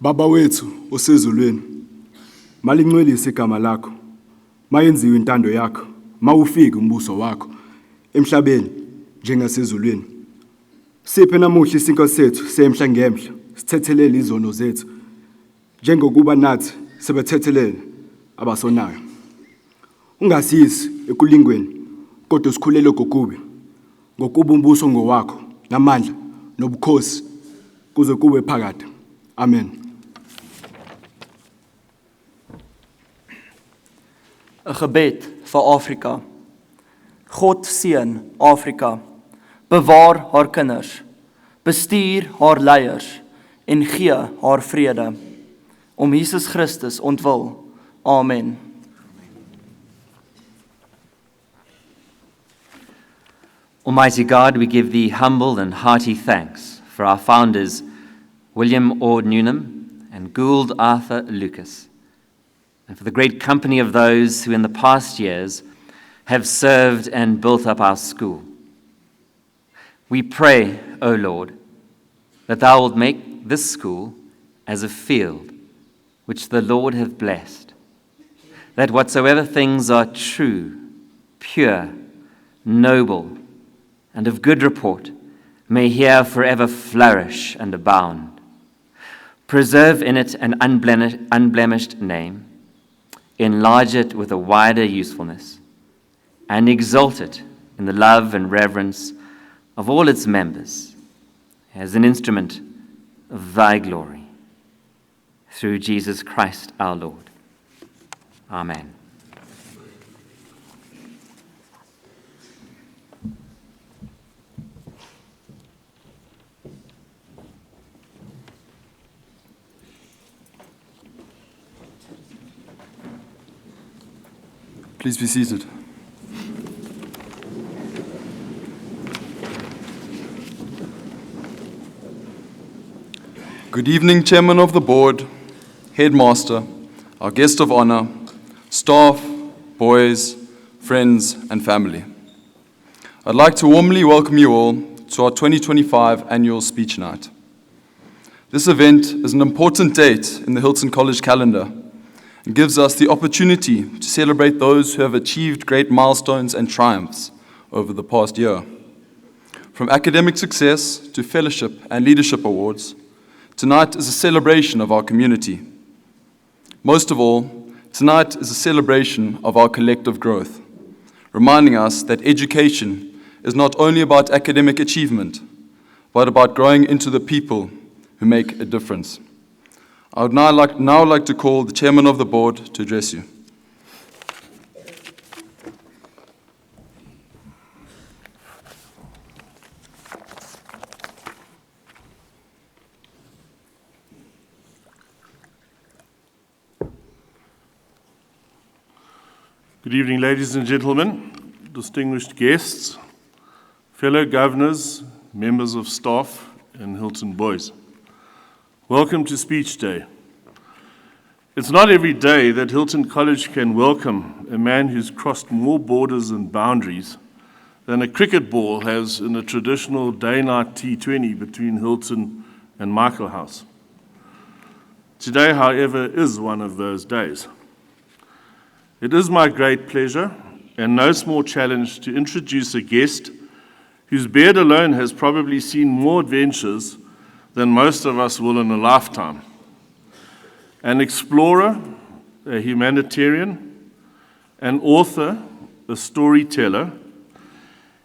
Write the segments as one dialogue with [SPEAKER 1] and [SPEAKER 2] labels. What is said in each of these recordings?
[SPEAKER 1] Baba wethu osezulwini, malingcwelise igama lakho, mayenziwe intando yakho, mawufike umbuso wakho emhlabeni njengasezulwini. Siphe namuhla isinko sethu semhla ngemhla, sithethelele izono zethu njengokuba nathi sebethethelele abasonayo. Ungasiyisi ekulingweni, kodwa sikhulele gokubi, ngokuba umbuso ngowakho, namandla nobukhosi kuze kube phakade. Amen.
[SPEAKER 2] Een gebed vir Afrika. God seën Afrika, bewaar haar kinders, bestuur haar leiers en gee haar vrede. Om Jesus Christus ontwil. Amen.
[SPEAKER 3] Almighty God, we give thee humble and hearty thanks for our founders, William Ord Newnham and Gould Arthur Lucas, and for the great company of those who in the past years have served and built up our school. We pray, O Lord, that thou wilt make this school as a field which the Lord hath blessed, that whatsoever things are true, pure, noble, and of good report may here forever flourish and abound. Preserve in it an unblemished name, enlarge it with a wider usefulness, and exalt it in the love and reverence of all its members as an instrument of thy glory. Through Jesus Christ our Lord. Amen.
[SPEAKER 1] Please be seated.
[SPEAKER 4] Good evening, Chairman of the Board, Headmaster, our guest of honor, staff, boys, friends, and family. I'd like to warmly welcome you all to our 2025 annual speech night. This event is an important date in the Hilton College calendar and gives us the opportunity to celebrate those who have achieved great milestones and triumphs over the past year. From academic success to fellowship and leadership awards, tonight is a celebration of our community. Most of all, tonight is a celebration of our collective growth, reminding us that education is not only about academic achievement, but about growing into the people who make a difference. I would now like to call the Chairman of the Board to address you.
[SPEAKER 5] Good evening, ladies and gentlemen, distinguished guests, fellow governors, members of staff, and Hilton boys. Welcome to Speech Day. It's not every day that Hilton College can welcome a man who's crossed more borders and boundaries than a cricket ball has in a traditional day-night T20 between Hilton and Michael House. Today, however, is one of those days. It is my great pleasure and no small challenge to introduce a guest whose beard alone has probably seen more adventures than most of us will in a lifetime. An explorer, a humanitarian, an author, a storyteller,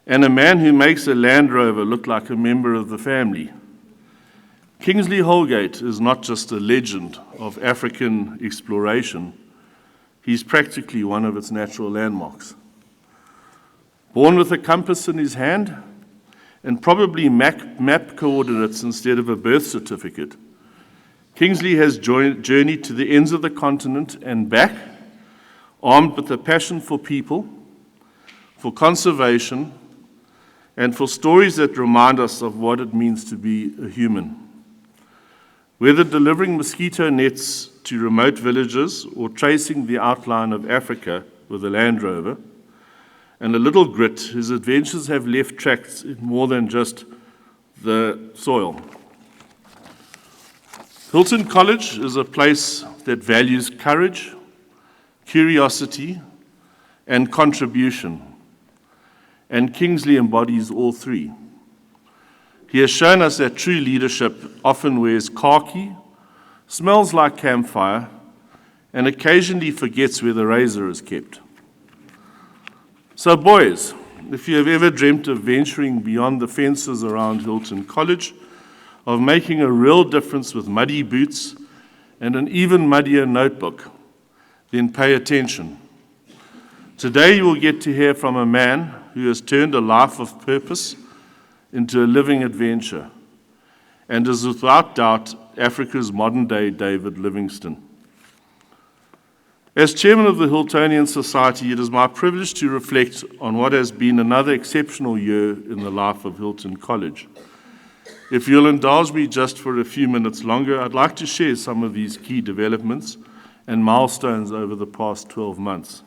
[SPEAKER 5] and a man who makes a Land Rover look like a member of the family. Kingsley Holgate is not just a legend of African exploration, he's practically one of its natural landmarks. Born with a compass in his hand, and probably map coordinates instead of a birth certificate, Kingsley has journeyed to the ends of the continent and back, armed with a passion for people, for conservation, and for stories that remind us of what it means to be a human. Whether delivering mosquito nets to remote villages or tracing the outline of Africa with a Land Rover, and a little grit, his adventures have left tracks in more than just the soil. Hilton College is a place that values courage, curiosity, and contribution, and Kingsley embodies all three. He has shown us that true leadership often wears khaki, smells like campfire, and occasionally forgets where the razor is kept. So boys, if you have ever dreamt of venturing beyond the fences around Hilton College, of making a real difference with muddy boots and an even muddier notebook, then pay attention. Today you will get to hear from a man who has turned a life of purpose into a living adventure and is without doubt Africa's modern-day David Livingstone. As chairman of the Hiltonian Society, it is my privilege to reflect on what has been another exceptional year in the life of Hilton College. If you'll indulge me just for a few minutes longer, I'd like to share some of these key developments and milestones over the past 12 months.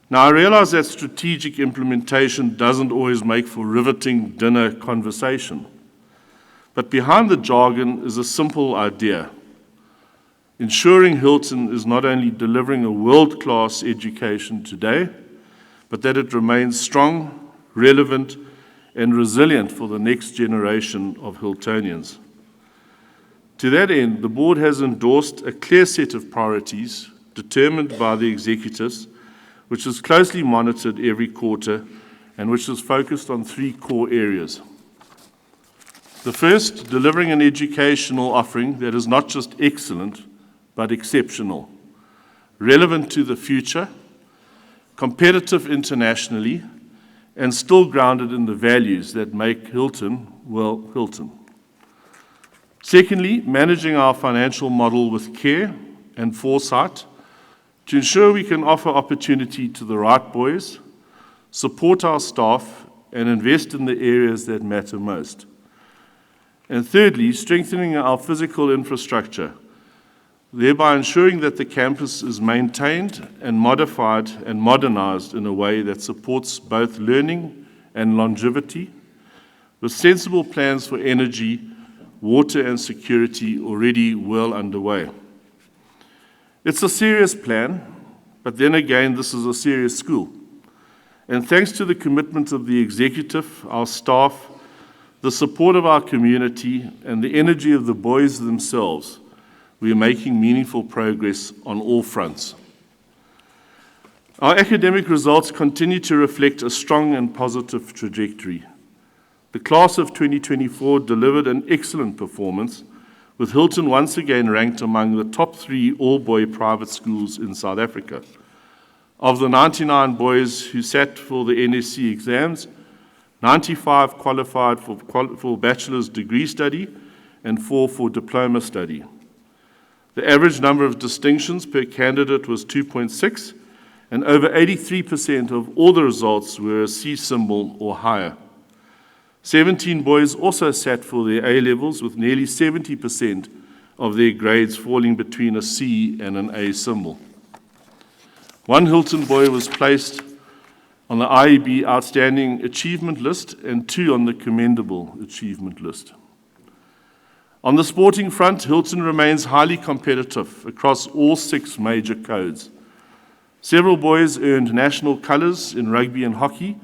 [SPEAKER 5] Now, I realize that strategic implementation doesn't always make for riveting dinner conversation, but behind the jargon is a simple idea. Ensuring Hilton is not only delivering a world-class education today, but that it remains strong, relevant, and resilient for the next generation of Hiltonians. To that end, the board has endorsed a clear set of priorities determined by the executives, which is closely monitored every quarter and which is focused on three core areas. The first, delivering an educational offering that is not just excellent, but exceptional, relevant to the future, competitive internationally, and still grounded in the values that make Hilton, well, Hilton. Secondly, managing our financial model with care and foresight to ensure we can offer opportunity to the right boys, support our staff, and invest in the areas that matter most. And thirdly, strengthening our physical infrastructure, thereby ensuring that the campus is maintained and modified and modernized in a way that supports both learning and longevity, with sensible plans for energy, water, and security already well underway. It's a serious plan, but then again, this is a serious school. And thanks to the commitment of the executive, our staff, the support of our community, and the energy of the boys themselves, we are making meaningful progress on all fronts. Our academic results continue to reflect a strong and positive trajectory. The class of 2024 delivered an excellent performance, with Hilton once again ranked among the top 3 all-boy private schools in South Africa. Of the 99 boys who sat for the NSC exams, 95 qualified for bachelor's degree study and 4 for diploma study. The average number of distinctions per candidate was 2.6, and over 83% of all the results were a C symbol or higher. 17 boys also sat for their A-levels, with nearly 70% of their grades falling between a C and an A symbol. One Hilton boy was placed on the IEB Outstanding Achievement List and 2 on the Commendable Achievement List. On the sporting front, Hilton remains highly competitive across all 6 major codes. Several boys earned national colours in rugby and hockey,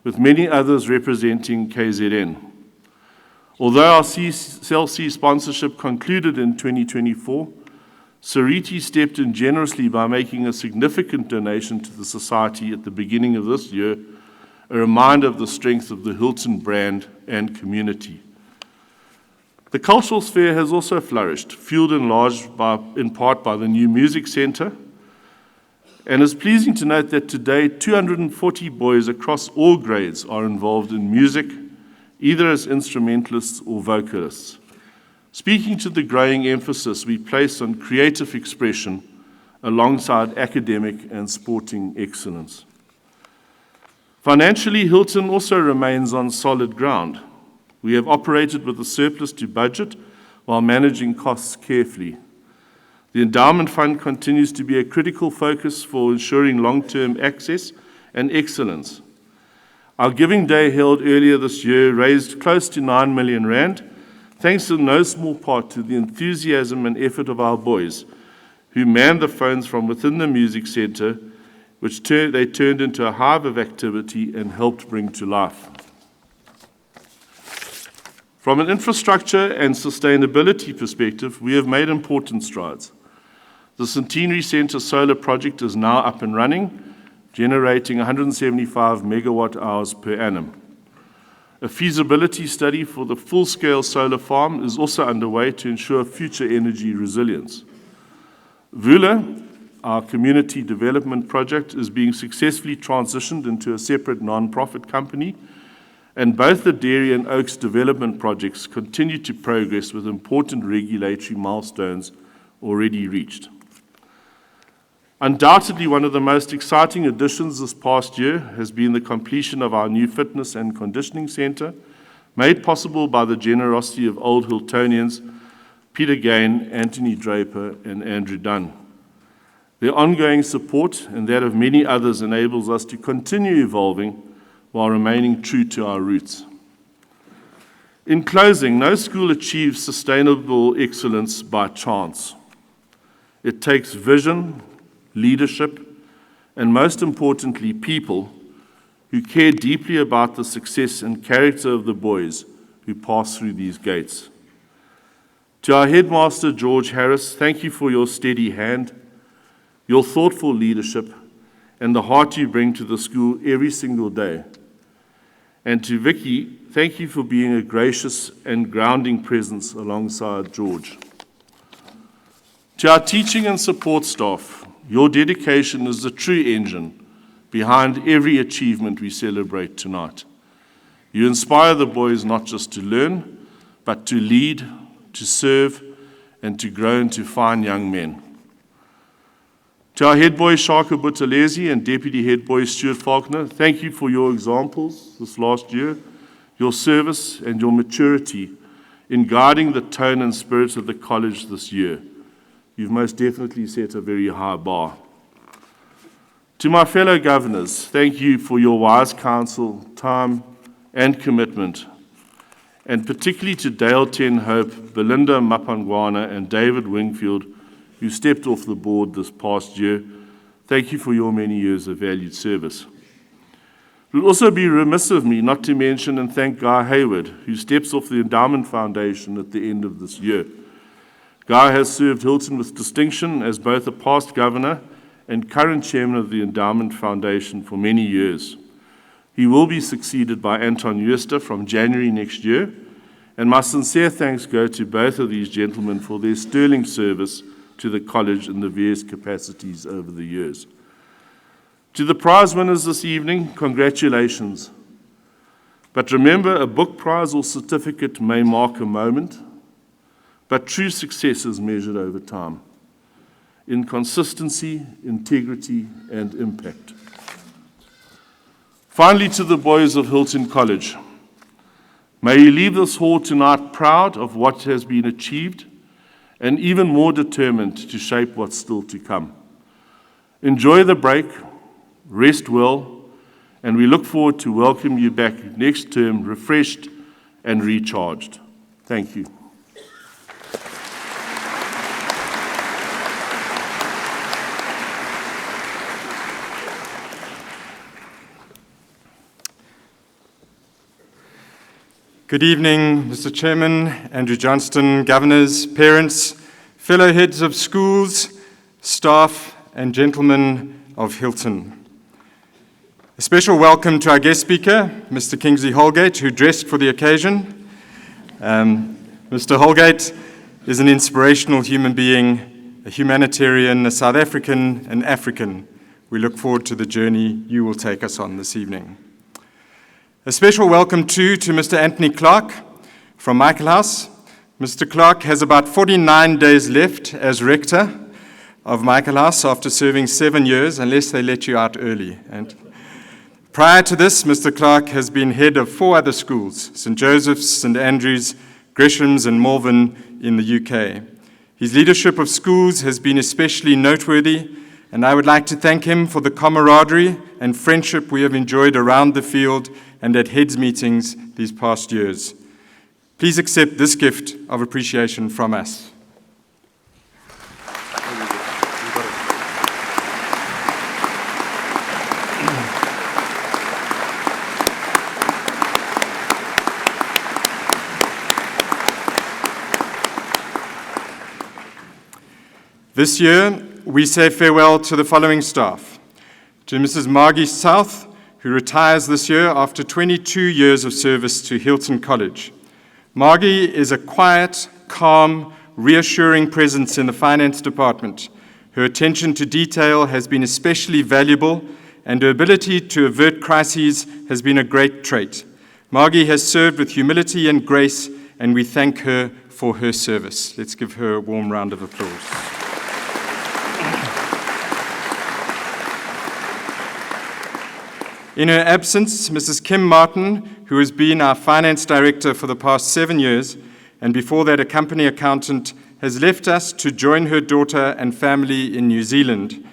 [SPEAKER 5] with many others representing KZN. Although our CLC sponsorship concluded in 2024, Sariti stepped in generously by making a significant donation to the society at the beginning of this year, a reminder of the strength of the Hilton brand and community. The cultural sphere has also flourished, fueled in part by the new music centre, and it's pleasing to note that today 240 boys across all grades are involved in music, either as instrumentalists or vocalists, speaking to the growing emphasis we place on creative expression alongside academic and sporting excellence. Financially, Hilton also remains on solid ground. We have operated with a surplus to budget while managing costs carefully. The endowment fund continues to be a critical focus for ensuring long-term access and excellence. Our Giving Day held earlier this year raised close to 9 million rand thanks in no small part to the enthusiasm and effort of our boys, who manned the phones from within the music centre, which they turned into a hive of activity and helped bring to life. From an infrastructure and sustainability perspective, we have made important strides. The Centenary Centre solar project is now up and running, generating 175 megawatt hours per annum. A feasibility study for the full-scale solar farm is also underway to ensure future energy resilience. Vula, our community development project, is being successfully transitioned into a separate non-profit company, and both the Dairy and Oaks development projects continue to progress with important regulatory milestones already reached. Undoubtedly, one of the most exciting additions this past year has been the completion of our new fitness and conditioning centre, made possible by the generosity of Old Hiltonians Peter Gain, Anthony Draper, and Andrew Dunn. Their ongoing support and that of many others enables us to continue evolving while remaining true to our roots. In closing, no school achieves sustainable excellence by chance. It takes vision, leadership, and most importantly, people who care deeply about the success and character of the boys who pass through these gates. To our headmaster, George Harris, thank you for your steady hand, your thoughtful leadership, and the heart you bring to the school every single day. And to Vicky, thank you for being a gracious and grounding presence alongside George. To our teaching and support staff, your dedication is the true engine behind every achievement we celebrate tonight. You inspire the boys not just to learn, but to lead, to serve, and to grow into fine young men. To our head boy Shaka Buthelezi and deputy head boy Stuart Faulkner, thank you for your examples this last year, your service and your maturity in guiding the tone and spirit of the college this year. You've most definitely set a very high bar. To my fellow governors, thank you for your wise counsel, time, and commitment, and particularly to Dale Ten Hope, Belinda Mapangwana, and David Wingfield, who stepped off the board this past year. Thank you for your many years of valued service. It would also be remiss of me not to mention and thank Guy Hayward, who steps off the Endowment Foundation at the end of this year. Guy has served Hilton with distinction as both a past governor and current chairman of the Endowment Foundation for many years. He will be succeeded by Anton Uester from January next year, and my sincere thanks go to both of these gentlemen for their sterling service to the college in the various capacities over the years. To the prize winners this evening, congratulations. But remember, a book prize or certificate may mark a moment, but true success is measured over time, in consistency, integrity, and impact. Finally, to the boys of Hilton College, may you leave this hall tonight proud of what has been achieved and even more determined to shape what's still to come. Enjoy the break, rest well, and we look forward to welcoming you back next term refreshed and recharged. Thank you.
[SPEAKER 6] Good evening, Mr. Chairman, Andrew Johnston, governors, parents, fellow heads of schools, staff, and gentlemen of Hilton. A special welcome to our guest speaker, Mr. Kingsley Holgate, who dressed for the occasion. Mr. Holgate is an inspirational human being, a humanitarian, a South African, and African. We look forward to the journey you will take us on this evening. A special welcome too to Mr. Anthony Clark from Michaelhouse. Mr. Clark has about 49 days left as rector of Michaelhouse after serving 7 years, unless they let you out early. And prior to this, Mr. Clark has been head of 4 other schools, St. Joseph's, St. Andrews, Gresham's, and Malvern in the UK. His leadership of schools has been especially noteworthy, and I would like to thank him for the camaraderie and friendship we have enjoyed around the field and at heads meetings these past years. Please accept this gift of appreciation from us. This year, we say farewell to the following staff. To Mrs. Margie South, who retires this year after 22 years of service to Hilton College. Margie is a quiet, calm, reassuring presence in the finance department. Her attention to detail has been especially valuable, and her ability to avert crises has been a great trait. Margie has served with humility and grace, and we thank her for her service. Let's give her a warm round of applause. In her absence, Mrs. Kim Martin, who has been our finance director for the past 7 years, and before that a company accountant, has left us to join her daughter and family in New Zealand.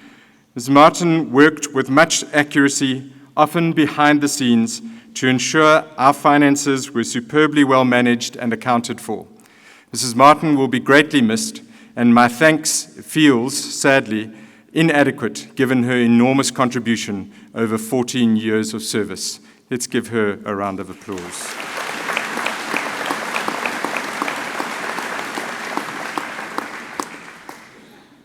[SPEAKER 6] Ms. Martin worked with much accuracy, often behind the scenes, to ensure our finances were superbly well managed and accounted for. Mrs. Martin will be greatly missed, and my thanks feels, sadly, inadequate given her enormous contribution over 14 years of service. Let's give her a round of applause.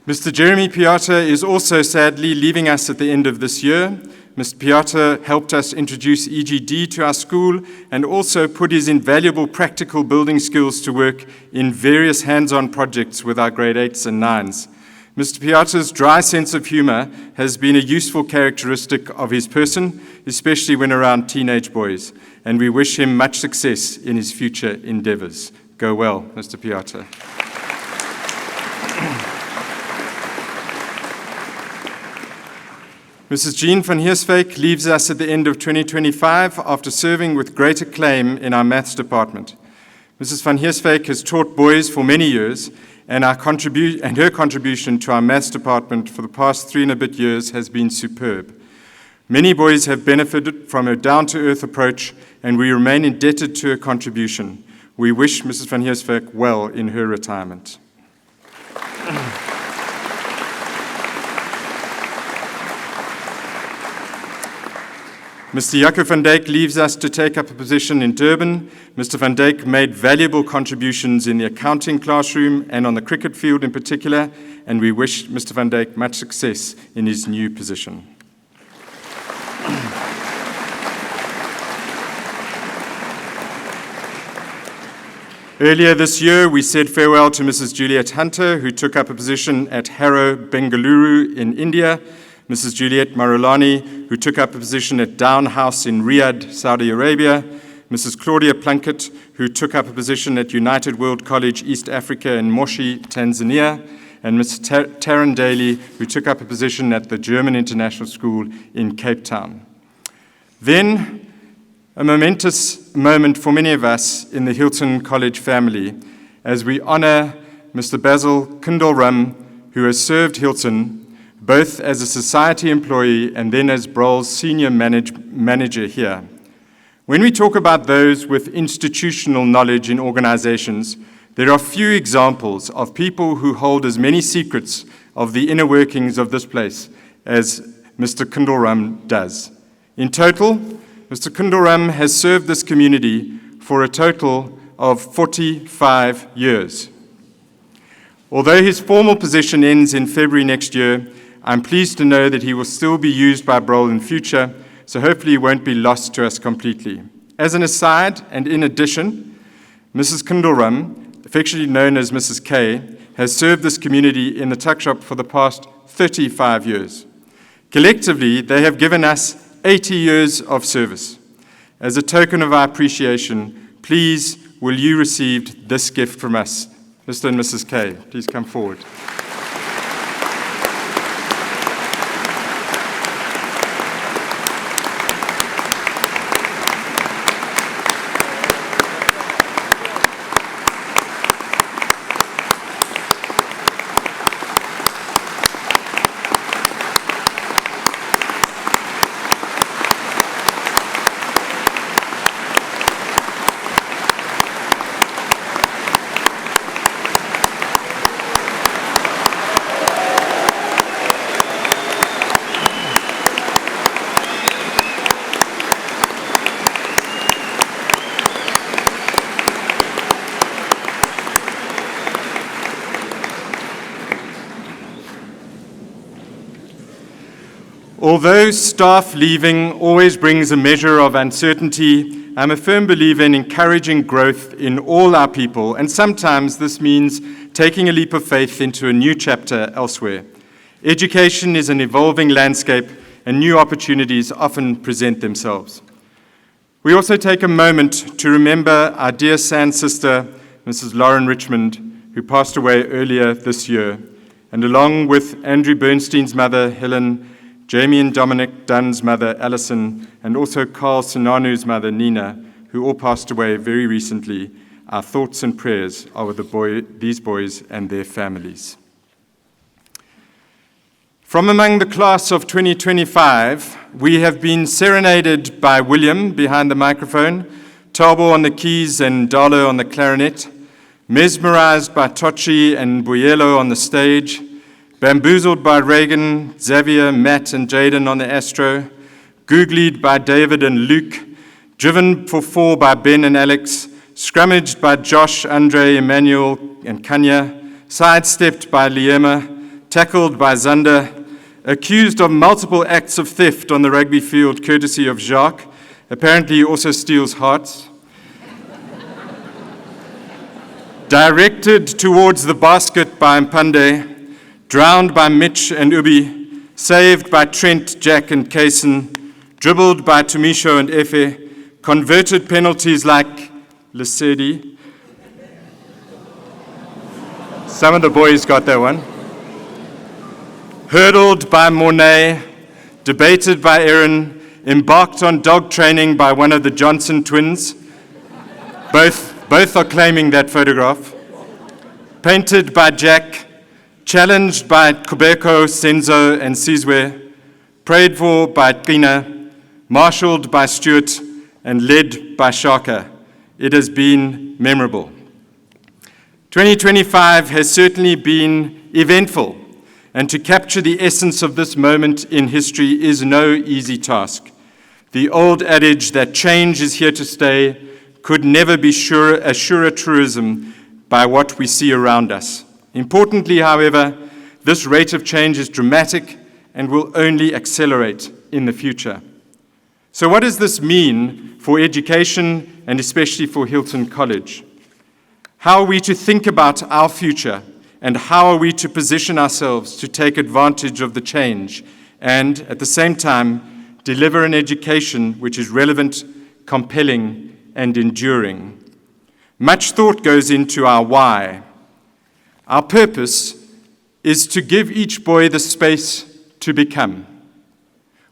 [SPEAKER 6] Mr. Jeremy Piata is also sadly leaving us at the end of this year. Mr. Piata helped us introduce EGD to our school and also put his invaluable practical building skills to work in various hands-on projects with our grade 8s and 9s. Mr. Piata's dry sense of humor has been a useful characteristic of his person, especially when around teenage boys, and we wish him much success in his future endeavors. Go well, Mr. Piata. Mrs. Jean van Heerswyk leaves us at the end of 2025 after serving with great acclaim in our maths department. Mrs. van Heerswyk has taught boys for many years, and her contribution to our maths department for the past 3 and a bit years has been superb. Many boys have benefited from her down-to-earth approach, and we remain indebted to her contribution. We wish Mrs. van Heerswyk well in her retirement. Mr. Jaco van Dijk leaves us to take up a position in Durban. Mr. van Dijk made valuable contributions in the accounting classroom and on the cricket field in particular, and we wish Mr. van Dijk much success in his new position. Earlier this year, we said farewell to Mrs. Juliet Hunter, who took up a position at Harrow, Bengaluru in India, Mrs. Juliet Marulani, who took up a position at Down House in Riyadh, Saudi Arabia, Mrs. Claudia Plunkett, who took up a position at United World College East Africa in Moshi, Tanzania, and Mrs. Taryn Daly, who took up a position at the German International School in Cape Town. Then, a momentous moment for many of us in the Hilton College family as we honor Mr. Basil Kindlerum, who has served Hilton both as a society employee and then as Broll's senior manager here. When we talk about those with institutional knowledge in organizations, there are few examples of people who hold as many secrets of the inner workings of this place as Mr. Kindlerum does. In total, Mr. Kindlerum has served this community for a total of 45 years. Although his formal position ends in February next year, I'm pleased to know that he will still be used by Broll in future, so hopefully he won't be lost to us completely. As an aside, and in addition, Mrs. Kindlerum, affectionately known as Mrs. K, has served this community in the tuck shop for the past 35 years. Collectively, they have given us 80 years of service. As a token of our appreciation, please will you receive this gift from us. Mr. and Mrs. K, please come forward. Although staff leaving always brings a measure of uncertainty, I'm a firm believer in encouraging growth in all our people, and sometimes this means taking a leap of faith into a new chapter elsewhere. Education is an evolving landscape, and new opportunities often present themselves. We also take a moment to remember our dear San sister, Mrs. Lauren Richmond, who passed away earlier this year, and along with Andrew Bernstein's mother, Helen, Jamie and Dominic Dunn's mother, Alison, and also Carl Sinanu's mother, Nina, who all passed away very recently, our thoughts and prayers are with these boys and their families. From among the class of 2025, we have been serenaded by William behind the microphone, Tabo on the keys and Dalo on the clarinet, mesmerized by Tochi and Buyelo on the stage, bamboozled by Reagan, Xavier, Matt, and Jaden on the astro, googlied by David and Luke, driven for 4 by Ben and Alex, scrummaged by Josh, Andre, Emmanuel, and Kanya, sidestepped by Liema, tackled by Zander, accused of multiple acts of theft on the rugby field courtesy of Jacques. Apparently he also steals hearts. Directed towards the basket by Mpande, drowned by Mitch and Ubi, saved by Trent, Jack, and Kaysen, dribbled by Tumisho and Efe, converted penalties like Lesedi. Some of the boys got that one. Hurdled by Mornay, debated by Aaron, embarked on dog training by one of the Johnson twins. Both are claiming that photograph. Painted by Jack, challenged by Kubeko, Senzo, and Sizwe, prayed for by Tina, marshalled by Stuart, and led by Shaka. It has been memorable. 2025 has certainly been eventful, and to capture the essence of this moment in history is no easy task. The old adage that change is here to stay could never be a surer truism by what we see around us. Importantly, however, this rate of change is dramatic and will only accelerate in the future. So what does this mean for education and especially for Hilton College? How are we to think about our future, and how are we to position ourselves to take advantage of the change and, at the same time, deliver an education which is relevant, compelling, and enduring? Much thought goes into our why. Our purpose is to give each boy the space to become.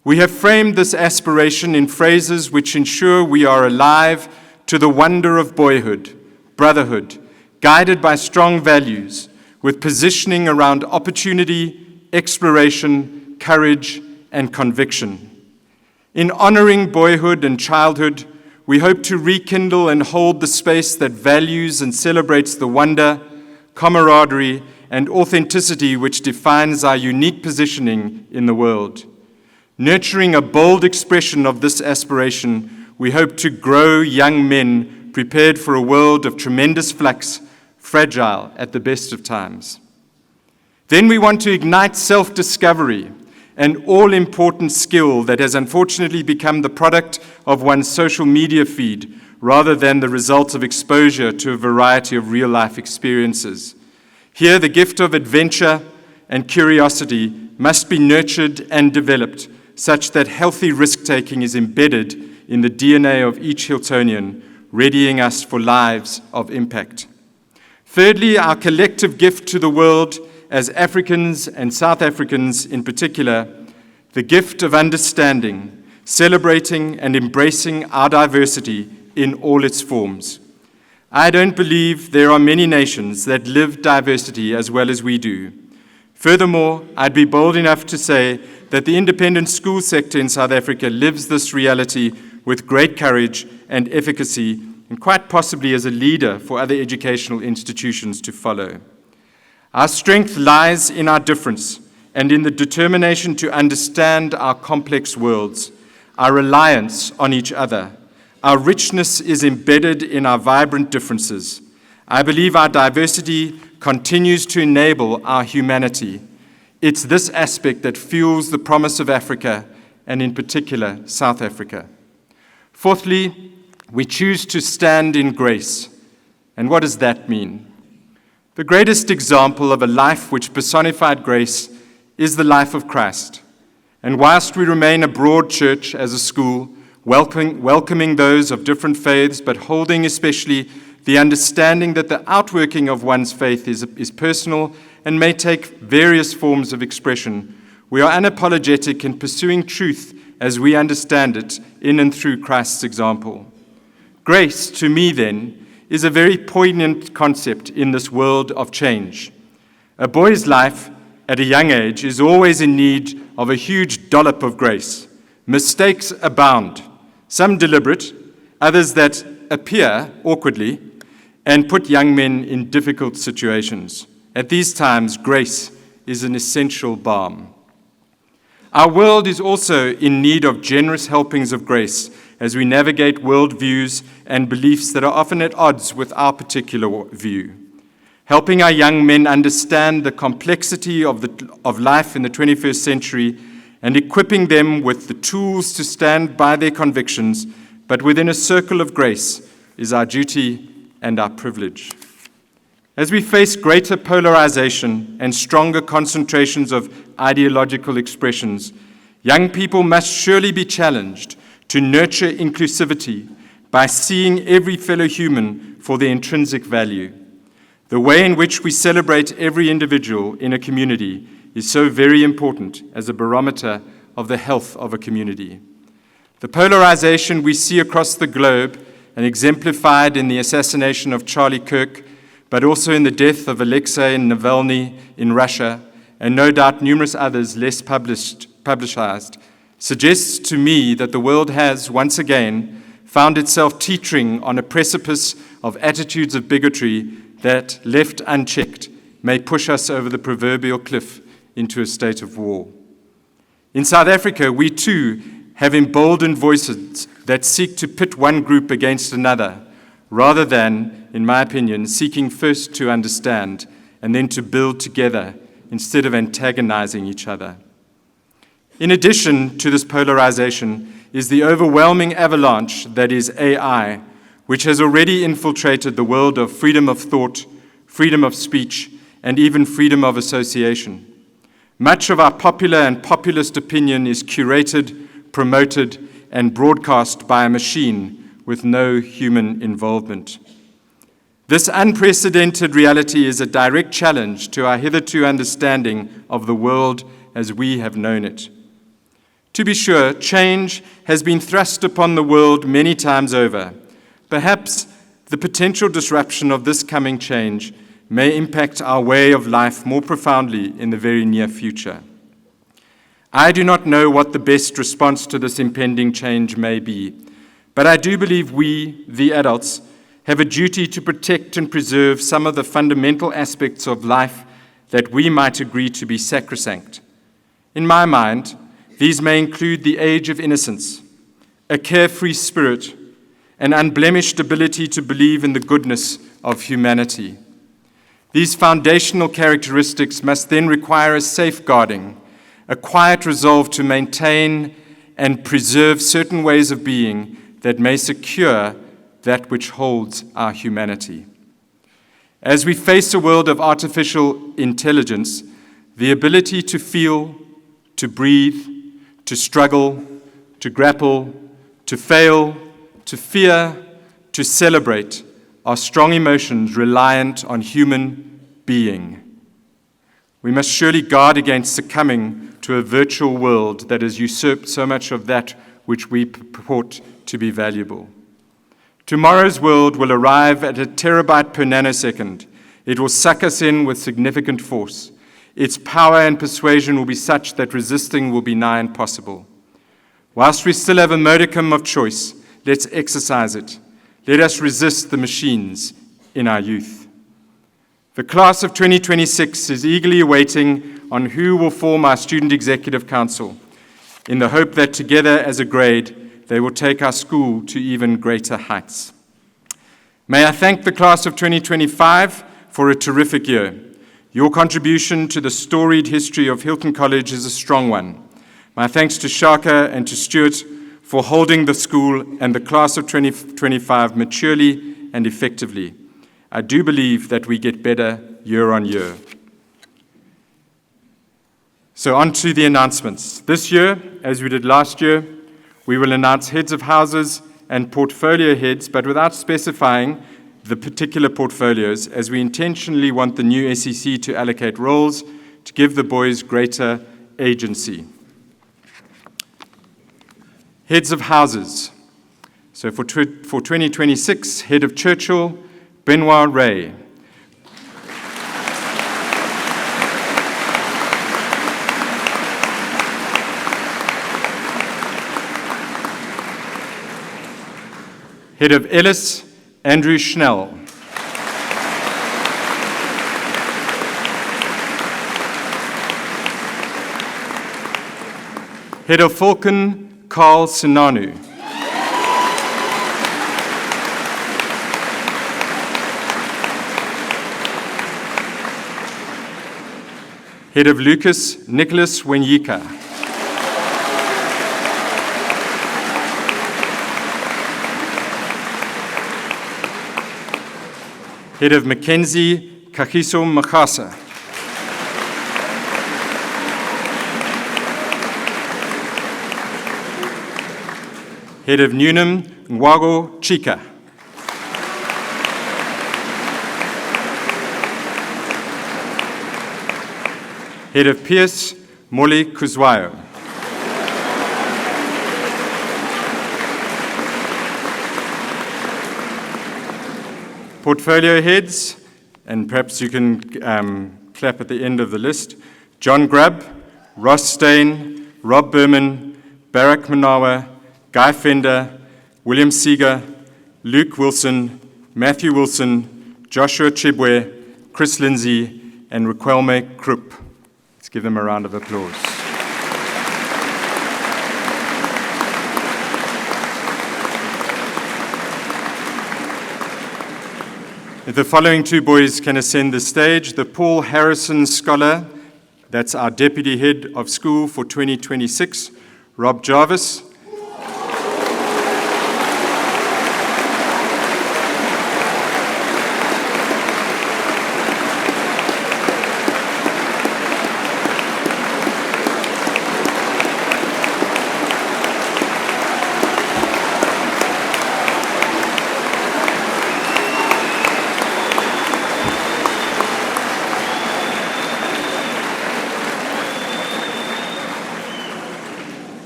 [SPEAKER 6] We have framed this aspiration in phrases which ensure we are alive to the wonder of boyhood, brotherhood, guided by strong values, with positioning around opportunity, exploration, courage, and conviction. In honoring boyhood and childhood, we hope to rekindle and hold the space that values and celebrates the wonder, camaraderie, and authenticity which defines our unique positioning in the world. Nurturing a bold expression of this aspiration, we hope to grow young men prepared for a world of tremendous flux, fragile at the best of times. Then we want to ignite self-discovery, an all-important skill that has unfortunately become the product of one's social media feed rather than the result of exposure to a variety of real-life experiences. Here, the gift of adventure and curiosity must be nurtured and developed such that healthy risk-taking is embedded in the DNA of each Hiltonian, readying us for lives of impact. Thirdly, our collective gift to the world as Africans and South Africans in particular, the gift of understanding, celebrating and embracing our diversity in all its forms. I don't believe there are many nations that live diversity as well as we do. Furthermore, I'd be bold enough to say that the independent school sector in South Africa lives this reality with great courage and efficacy, and quite possibly as a leader for other educational institutions to follow. Our strength lies in our difference and in the determination to understand our complex worlds, our reliance on each other. Our richness is embedded in our vibrant differences. I believe our diversity continues to enable our humanity. It's this aspect that fuels the promise of Africa, and in particular, South Africa. Fourthly, we choose to stand in grace. And what does that mean? The greatest example of a life which personified grace is the life of Christ. And whilst we remain a broad church as a school, welcoming those of different faiths, but holding especially the understanding that the outworking of one's faith is personal and may take various forms of expression, we are unapologetic in pursuing truth as we understand it in and through Christ's example. Grace, to me then, is a very poignant concept in this world of change. A boy's life at a young age is always in need of a huge dollop of grace. Mistakes abound, some deliberate, others that appear awkwardly and put young men in difficult situations. At these times, grace is an essential balm. Our world is also in need of generous helpings of grace as we navigate worldviews and beliefs that are often at odds with our particular view. Helping our young men understand the complexity of life in the 21st century and equipping them with the tools to stand by their convictions, but within a circle of grace, is our duty and our privilege. As we face greater polarization and stronger concentrations of ideological expressions, young people must surely be challenged to nurture inclusivity by seeing every fellow human for their intrinsic value. The way in which we celebrate every individual in a community is so very important as a barometer of the health of a community. The polarization we see across the globe and exemplified in the assassination of Charlie Kirk, but also in the death of Alexei Navalny in Russia, and no doubt numerous others less publicized, suggests to me that the world has, once again, found itself teetering on a precipice of attitudes of bigotry that, left unchecked, may push us over the proverbial cliff into a state of war. In South Africa, we too have emboldened voices that seek to pit one group against another, rather than, in my opinion, seeking first to understand and then to build together instead of antagonizing each other. In addition to this polarization is the overwhelming avalanche that is AI, which has already infiltrated the world of freedom of thought, freedom of speech, and even freedom of association. Much of our popular and populist opinion is curated, promoted, and broadcast by a machine with no human involvement. This unprecedented reality is a direct challenge to our hitherto understanding of the world as we have known it. To be sure, change has been thrust upon the world many times over. Perhaps the potential disruption of this coming change may impact our way of life more profoundly in the very near future. I do not know what the best response to this impending change may be, but I do believe we, the adults, have a duty to protect and preserve some of the fundamental aspects of life that we might agree to be sacrosanct. In my mind, these may include the age of innocence, a carefree spirit, an unblemished ability to believe in the goodness of humanity. These foundational characteristics must then require a safeguarding, a quiet resolve to maintain and preserve certain ways of being that may secure that which holds our humanity. As we face a world of artificial intelligence, the ability to feel, to breathe, to struggle, to grapple, to fail, to fear, to celebrate are strong emotions reliant on human being. We must surely guard against succumbing to a virtual world that has usurped so much of that which we purport to be valuable. Tomorrow's world will arrive at a terabyte per nanosecond. It will suck us in with significant force. Its power and persuasion will be such that resisting will be nigh impossible. Whilst we still have a modicum of choice, let's exercise it. Let us resist the machines in our youth. The class of 2026 is eagerly awaiting on who will form our Student Executive Council, in the hope that together as a grade, they will take our school to even greater heights. May I thank the class of 2025 for a terrific year. Your contribution to the storied history of Hilton College is a strong one. My thanks to Shaka and to Stuart for holding the school and the class of 2025 maturely and effectively. I do believe that we get better year on year. So on to the announcements. This year, as we did last year, we will announce heads of houses and portfolio heads, but without specifying the particular portfolios, as we intentionally want the new SEC to allocate roles to give the boys greater agency. Heads of houses. So for 2026, head of Churchill, Benoit Ray. Head of Ellis, Andrew Schnell. Head of Falcon, Carl Sinanu. Head of Lucas, Nicholas Wenyika. Head of Mackenzie, Kagiso Magasa. Head of Newnham, Ngwago Chika. Head of Pierce, Molly Kuzwayo. Portfolio heads, and perhaps you can clap at the end of the list. John Grubb, Ross Stain, Rob Berman, Barack Manawa, Guy Fender, William Seeger, Luke Wilson, Matthew Wilson, Joshua Chibwe, Chris Lindsay, and Raquelme Krupp. Let's give them a round of applause. If the following two boys can ascend the stage, the Paul Harrison Scholar, that's our Deputy Head of School for 2026, Rob Jarvis.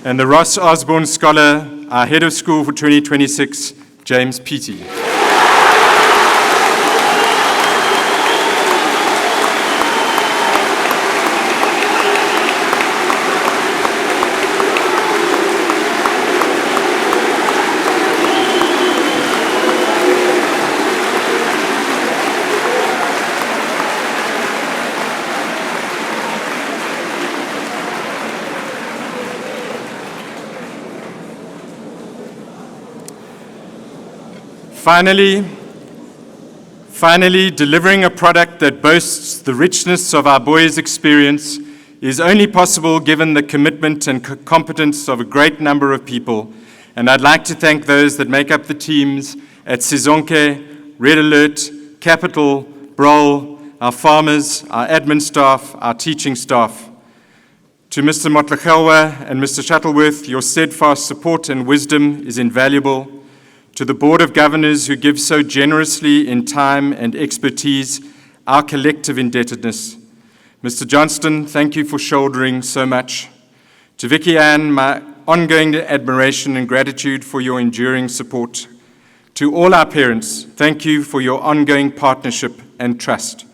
[SPEAKER 6] And the Ross Osborne Scholar, our Head of School for 2026, James Peaty. Finally, delivering a product that boasts the richness of our boys' experience is only possible given the commitment and competence of a great number of people. And I'd like to thank those that make up the teams at Sizonke, Red Alert, Capital, Brol, our farmers, our admin staff, our teaching staff. To Mr. Motlachelwa and Mr. Shuttleworth, your steadfast support and wisdom is invaluable. To the Board of Governors who give so generously in time and expertise, our collective indebtedness. Mr. Johnston, thank you for shouldering so much. To Vicky Ann, my ongoing admiration and gratitude for your enduring support. To all our parents, thank you for your ongoing partnership and trust.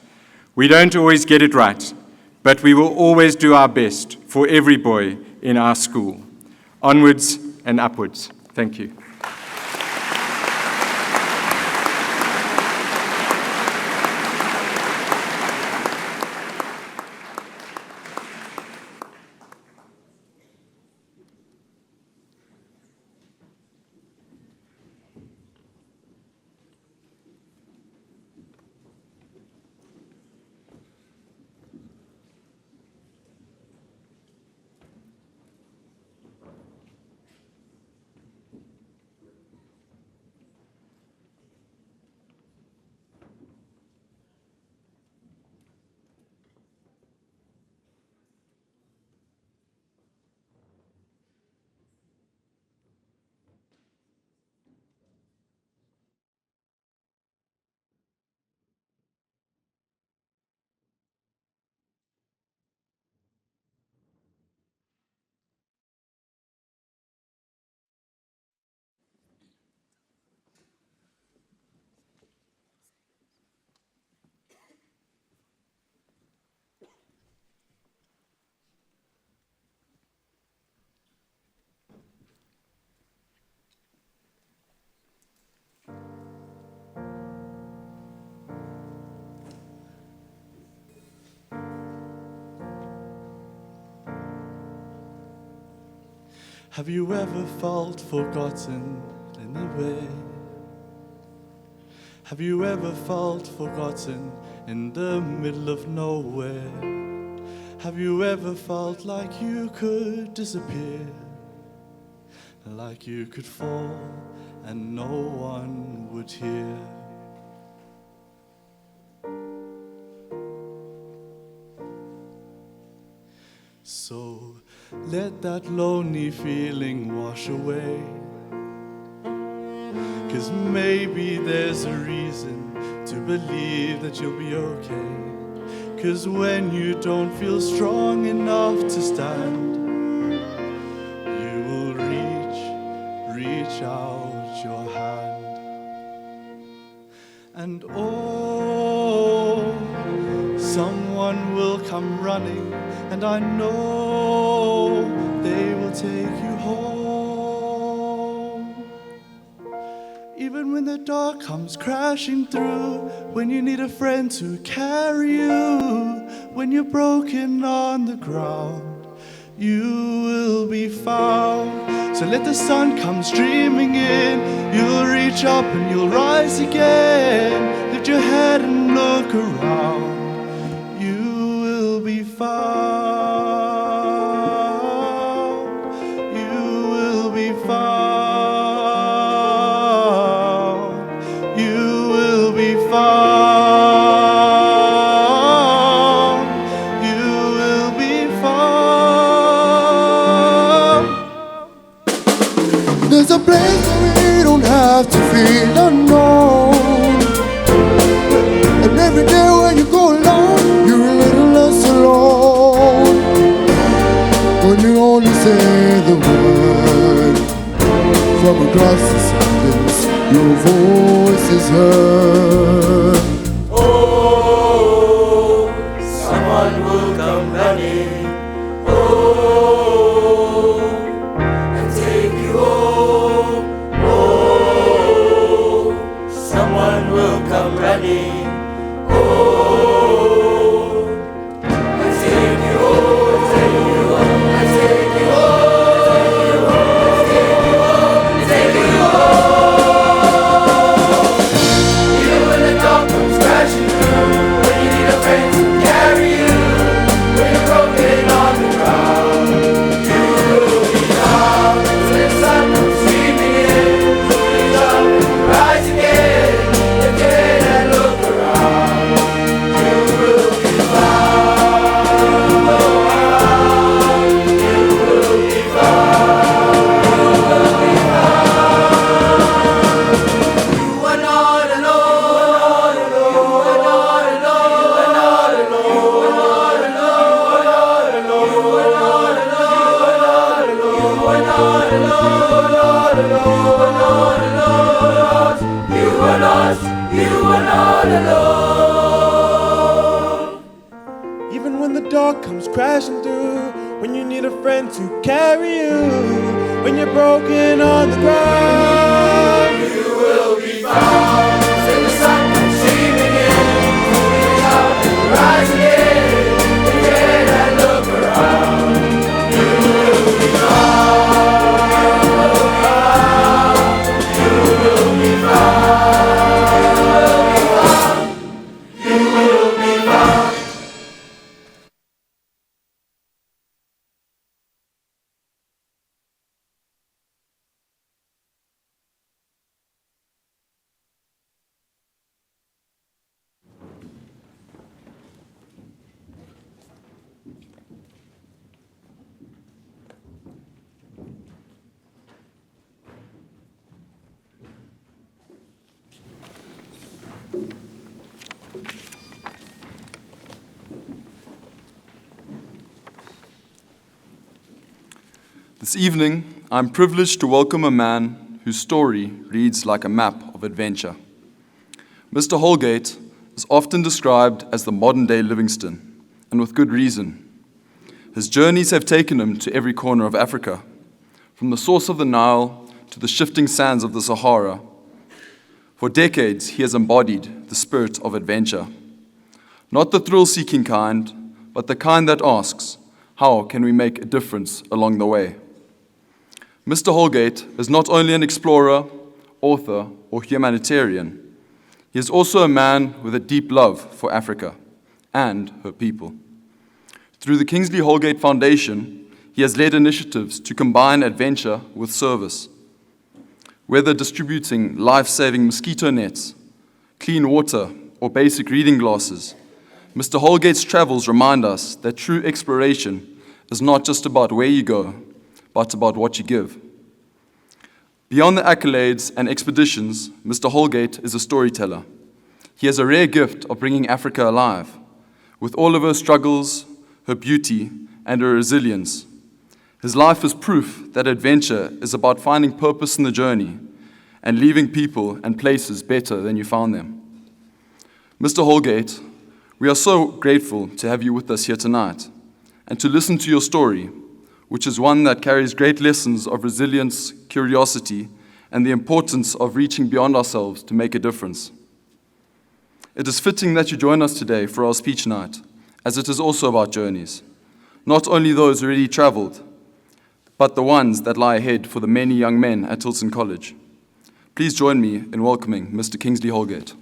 [SPEAKER 6] We don't always get it right, but we will always do our best for every boy in our school. Onwards and upwards. Thank you.
[SPEAKER 7] Have you ever felt forgotten anyway? Have you ever felt forgotten in the middle of nowhere? Have you ever felt like you could disappear? Like you could fall and no one would hear? So let that lonely feeling wash away, 'cause maybe there's a reason to believe that you'll be okay. 'Cause when you don't feel strong enough to stand, you will reach out your hand. And oh, someone will come running, and I know they will take you home. Even when the dark comes crashing through, when you need a friend to carry you, when you're broken on the ground, you will be found. So let the sun come streaming in, you'll reach up and you'll rise again. Lift your head and look around, you will be found. You will be found. You will be found. You will be found.
[SPEAKER 8] There's a place where we don't have to feel unknown. And every day when you go alone, you're a little less alone. When you only say the word, from across the silence, your voice is heard.
[SPEAKER 9] Oh, someone will come running. Oh, and take you home. Oh, someone will come running. Oh, and take you home, take you home, and take you home, take you home, take you home. Even when the dark comes crashing through, when you need a friend to carry you, when you're broken on the ground, you will be found. So the sun comes streaming in, reach up and rise again. Lift your head and look around, you will be found. You will be found. You will be found. You are not alone. You are not alone. You are not alone. You are not alone. You are not alone. You are not alone. You are not. You are not alone.
[SPEAKER 7] Even when the dark comes crashing through, when you need a friend to carry you, when you're broken on the ground,
[SPEAKER 9] You will be found. Till the sun comes streaming in, reach out and rise again. Lift your head and look around. You will be found. You will be found. You will be found.
[SPEAKER 4] This evening, I'm privileged to welcome a man whose story reads like a map of adventure. Mr. Holgate is often described as the modern-day Livingstone, and with good reason. His journeys have taken him to every corner of Africa, from the source of the Nile to the shifting sands of the Sahara. For decades, he has embodied the spirit of adventure. Not the thrill-seeking kind, but the kind that asks, how can we make a difference along the way? Mr. Holgate is not only an explorer, author, or humanitarian, he is also a man with a deep love for Africa and her people. Through the Kingsley Holgate Foundation, he has led initiatives to combine adventure with service. Whether distributing life-saving mosquito nets, clean water, or basic reading glasses, Mr. Holgate's travels remind us that true exploration is not just about where you go, but about what you give. Beyond the accolades and expeditions, Mr. Holgate is a storyteller. He has a rare gift of bringing Africa alive, with all of her struggles, her beauty, and her resilience. His life is proof that adventure is about finding purpose in the journey and leaving people and places better than you found them. Mr. Holgate, we are so grateful to have you with us here tonight and to listen to your story, which is one that carries great lessons of resilience, curiosity, and the importance of reaching beyond ourselves to make a difference. It is fitting that you join us today for our speech night, as it is also about journeys, not only those already traveled, but the ones that lie ahead for the many young men at Hilton College. Please join me in welcoming Mr. Kingsley Holgate.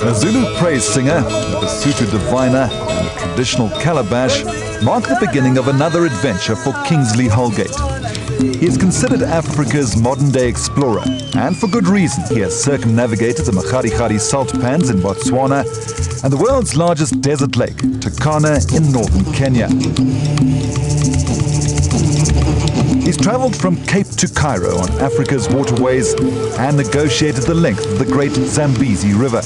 [SPEAKER 10] A Zulu praise singer with a Sotho diviner and a traditional calabash mark the beginning of another adventure for Kingsley Holgate. He is considered Africa's modern-day explorer, and for good reason. He has circumnavigated the Makharikari salt pans in Botswana and the world's largest desert lake, Turkana, in northern Kenya. He's travelled from Cape to Cairo on Africa's waterways and negotiated the length of the great Zambezi River.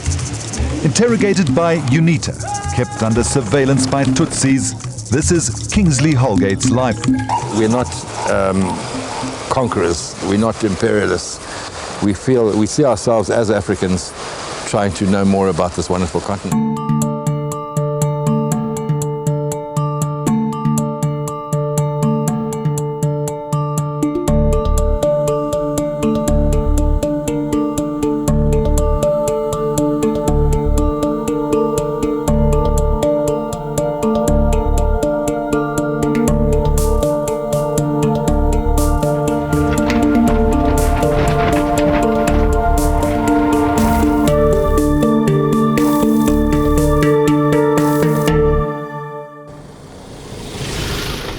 [SPEAKER 10] Interrogated by UNITA, kept under surveillance by Tutsis, this is Kingsley Holgate's life.
[SPEAKER 11] We're not conquerors, we're not imperialists. We see ourselves as Africans trying to know more about this wonderful continent.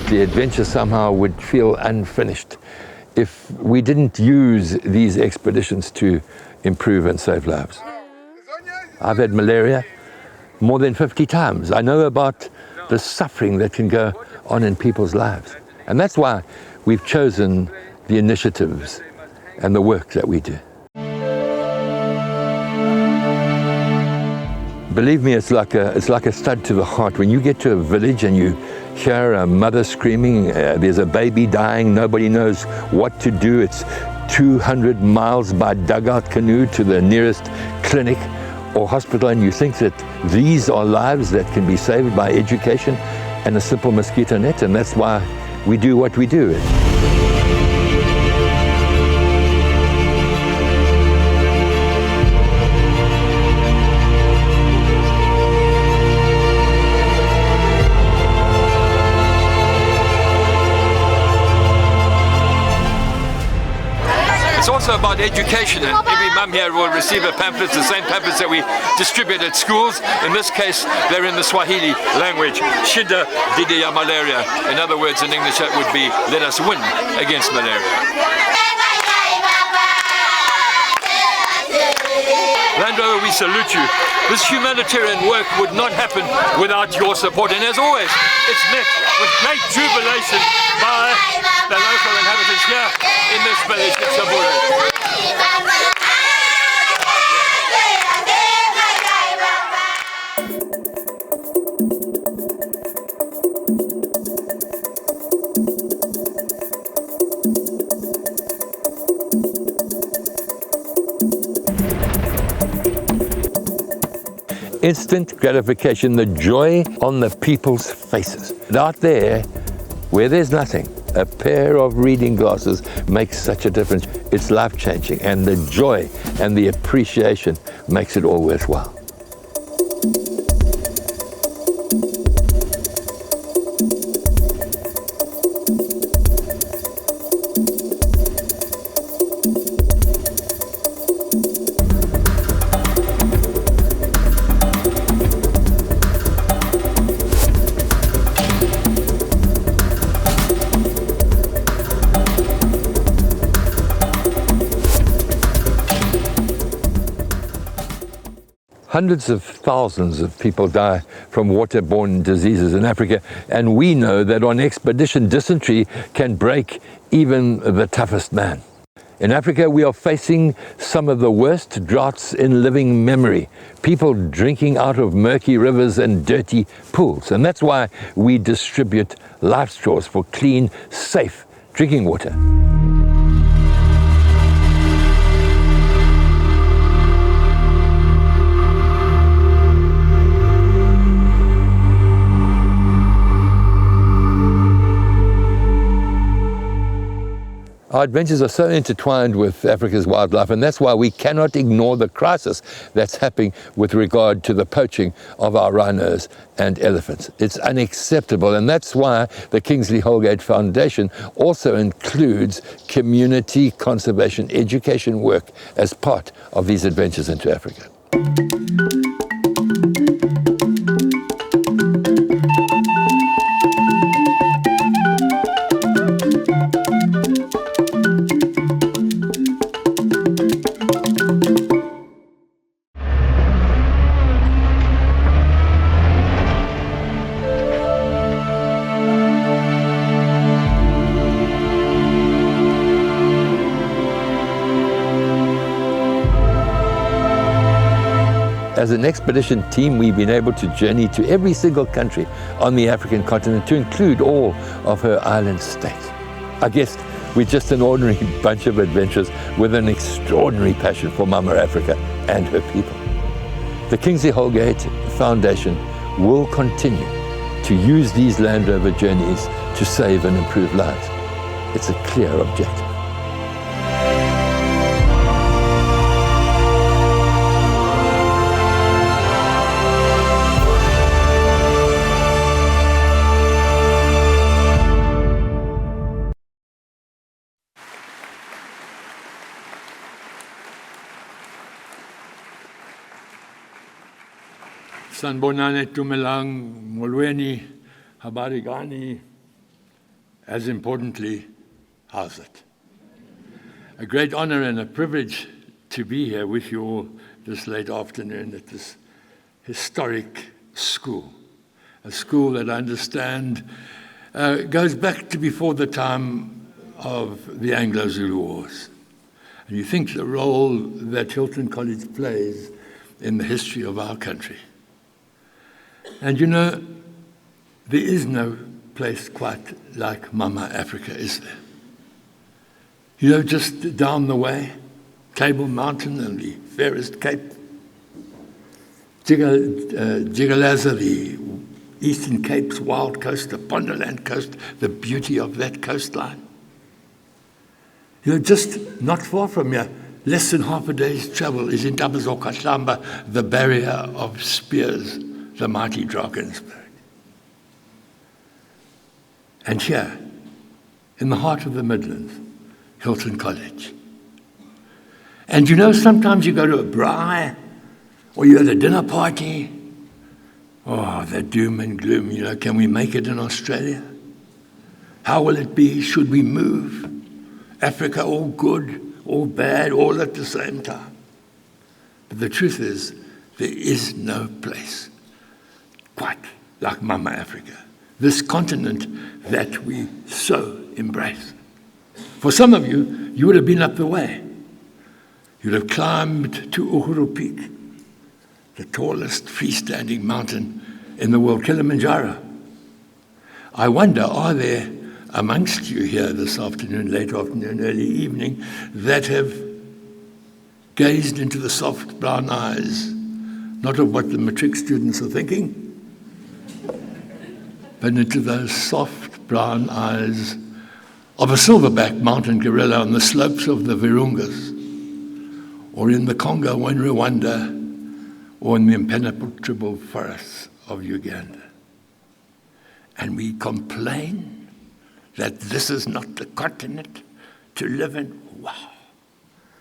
[SPEAKER 11] The adventure somehow would feel unfinished if we didn't use these expeditions to improve and save lives. I've had malaria more than 50 times. I know about the suffering that can go on in people's lives. And that's why we've chosen the initiatives and the work that we do. Believe me, it's like a stud to the heart. When you get to a village and you hear a mother screaming, there's a baby dying, nobody knows what to do. It's 200 miles by dugout canoe to the nearest clinic or hospital, and you think that these are lives that can be saved by education and a simple mosquito net, and that's why we do what we do.
[SPEAKER 12] It's also about education, and every mum here will receive a pamphlet, the same pamphlets that we distribute at schools. In this case, they're in the Swahili language. Shida dhidi ya malaria. In other words, in English, that would be, let us win against malaria. Land Rover, we salute you. This humanitarian work would not happen without your support, and as always, it's met with great jubilation by the local inhabitants here in this village of Samburu.
[SPEAKER 11] Instant gratification, the joy on the people's faces. And out there, where there's nothing, a pair of reading glasses makes such a difference. It's life-changing, and the joy and the appreciation makes it all worthwhile. Hundreds of thousands of people die from waterborne diseases in Africa, and we know that on expedition dysentery can break even the toughest man. In Africa, we are facing some of the worst droughts in living memory. People drinking out of murky rivers and dirty pools. And that's why we distribute life straws for clean, safe drinking water. Our adventures are so intertwined with Africa's wildlife, and that's why we cannot ignore the crisis that's happening with regard to the poaching of our rhinos and elephants. It's unacceptable, and that's why the Kingsley Holgate Foundation also includes community conservation education work as part of these adventures into Africa. As an expedition team, we've been able to journey to every single country on the African continent, to include all of her island states. I guess we're just an ordinary bunch of adventurers with an extraordinary passion for Mama Africa and her people. The Kingsley Holgate Foundation will continue to use these Land Rover journeys to save and improve lives. It's a clear objective.
[SPEAKER 13] Sanbonani Tumelang, Molweni, habari gani, as importantly, how's it? A great honor and a privilege to be here with you all this late afternoon at this historic school, a school that I understand goes back to before the time of the Anglo-Zulu Wars. And you think the role that Hilton College plays in the history of our country. And you know, there is no place quite like Mama Africa, is there? You know, just down the way, Table Mountain and the fairest cape, Jigalazza, the Eastern Cape's wild coast, the Ponderland coast, the beauty of that coastline. You know, just not far from here, less than half a day's travel, is in Dabazokashamba, the barrier of spears, the mighty Drakensberg. And here, in the heart of the Midlands, Hilton College. And you know, sometimes you go to a braai, or you're at a dinner party, oh, the doom and gloom, you know, can we make it in Australia? How will it be? Should we move? Africa all good, all bad, all at the same time. But the truth is, there is no place quite like Mama Africa, this continent that we so embrace. For some of you, you would have been up the way. You'd have climbed to Uhuru Peak, the tallest freestanding mountain in the world, Kilimanjaro. I wonder, are there amongst you here this afternoon, late afternoon, early evening, that have gazed into the soft brown eyes, not of what the matric students are thinking, but into those soft brown eyes of a silverback mountain gorilla on the slopes of the Virungas, or in the Congo or in Rwanda, or in the impenetrable forests of Uganda. And we complain that this is not the continent to live in. Wow.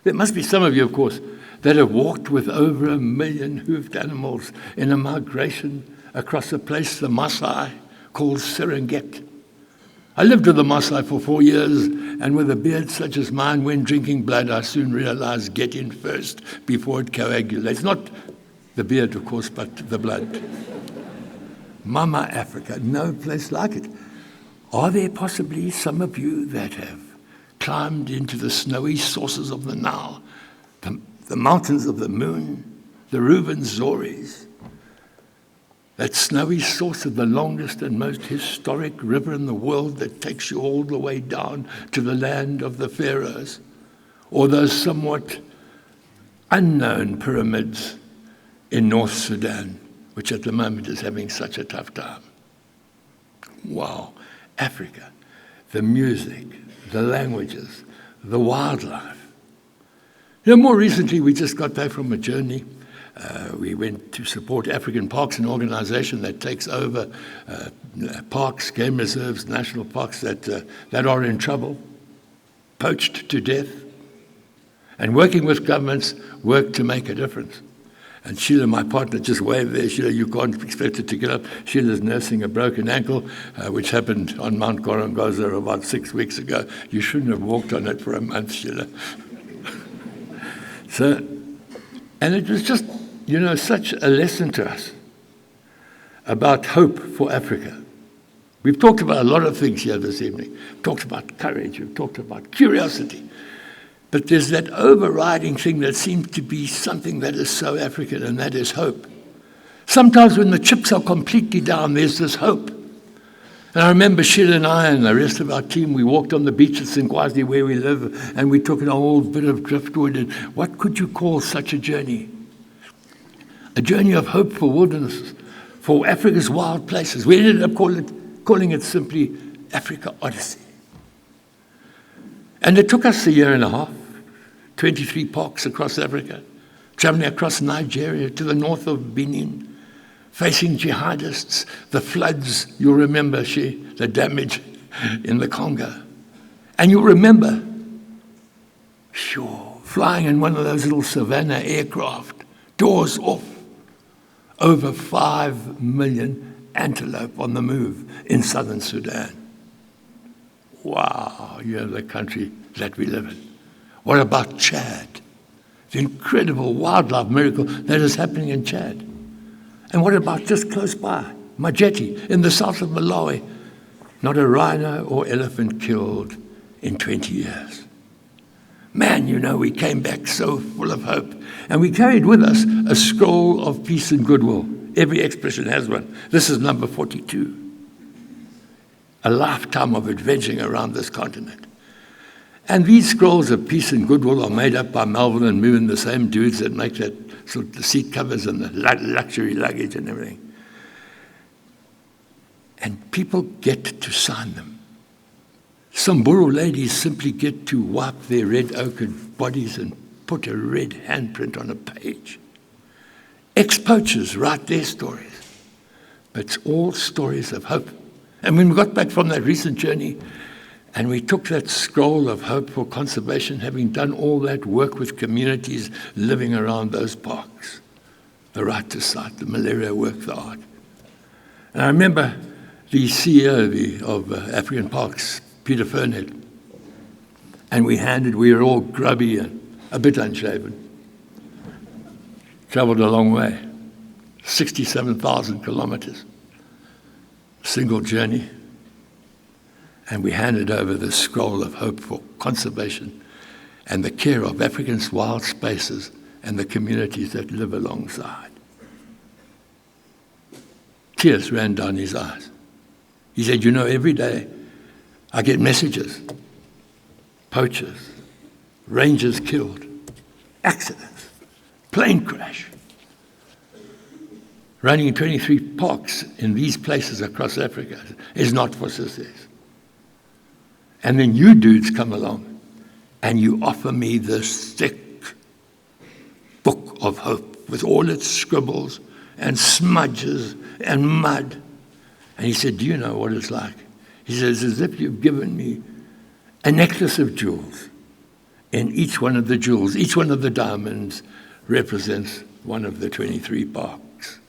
[SPEAKER 13] There must be some of you, of course, that have walked with over 1 million hoofed animals in a migration across a place, the Maasai, called Serengeti. I lived with the Maasai for 4 years, and with a beard such as mine, when drinking blood, I soon realized get in first before it coagulates. Not the beard, of course, but the blood. Mama Africa, no place like it. Are there possibly some of you that have climbed into the snowy sources of the Nile, the mountains of the moon, the Ruwenzori's, that snowy source of the longest and most historic river in the world that takes you all the way down to the land of the pharaohs, or those somewhat unknown pyramids in North Sudan, which at the moment is having such a tough time? Wow, Africa, the music, the languages, the wildlife. You know, more recently, we just got back from a journey. We went to support African Parks, an organization that takes over parks, game reserves, national parks that are in trouble, poached to death, and working with governments, work to make a difference. And Sheila, my partner, just waved there. Sheila, you can't expect her to get up. Sheila's nursing a broken ankle, which happened on Mount Gorongosa about 6 weeks ago. You shouldn't have walked on it for a month, Sheila. And it was just, you know, such a lesson to us about hope for Africa. We've talked about a lot of things here this evening. We've talked about courage. We've talked about curiosity. But there's that overriding thing that seems to be something that is so African, and that is hope. Sometimes when the chips are completely down, there's this hope. And I remember Sheila and I and the rest of our team, we walked on the beach at Sinkwazi where we live, and we took an old bit of driftwood, and what could you call such a journey? A journey of hope for wilderness, for Africa's wild places. We ended up calling it simply Africa Odyssey. And it took us a year and a half, 23 parks across Africa, traveling across Nigeria to the north of Benin, facing jihadists, the floods, you'll remember, the damage in the Congo. And you'll remember, flying in one of those little Savannah aircraft, doors off, over 5 million antelope on the move in southern Sudan. Wow, you know, the country that we live in. What about Chad? The incredible wildlife miracle that is happening in Chad. And what about just close by, Majeti, in the south of Malawi? Not a rhino or elephant killed in 20 years. Man, you know, we came back so full of hope. And we carried with us a scroll of peace and goodwill. Every expedition has one. This is number 42. A lifetime of adventuring around this continent. And these scrolls of peace and goodwill are made up by Melvin and Moon, the same dudes that make that sort of the seat covers and the luxury luggage and everything. And people get to sign them. Some Buru ladies simply get to wipe their red ochred bodies and put a red handprint on a page. Ex-poachers write their stories. But it's all stories of hope. And when we got back from that recent journey, and we took that scroll of hope for conservation, having done all that work with communities living around those parks, the right to sight, the malaria work, the art. And I remember the CEO of African Parks, Peter Fernhead, and we were all grubby and a bit unshaven. traveled a long way, 67,000 kilometers, single journey, and we handed over the scroll of hope for conservation and the care of Africa's wild spaces and the communities that live alongside. Tears ran down his eyes. He said, you know, every day I get messages, poachers, rangers killed, accidents, plane crash. Running 23 parks in these places across Africa is not for success. And then you dudes come along and you offer me this thick book of hope with all its scribbles and smudges and mud. And he said, do you know what it's like? He says, as if you've given me a necklace of jewels. And each one of the jewels, each one of the diamonds represents one of the 23 parks.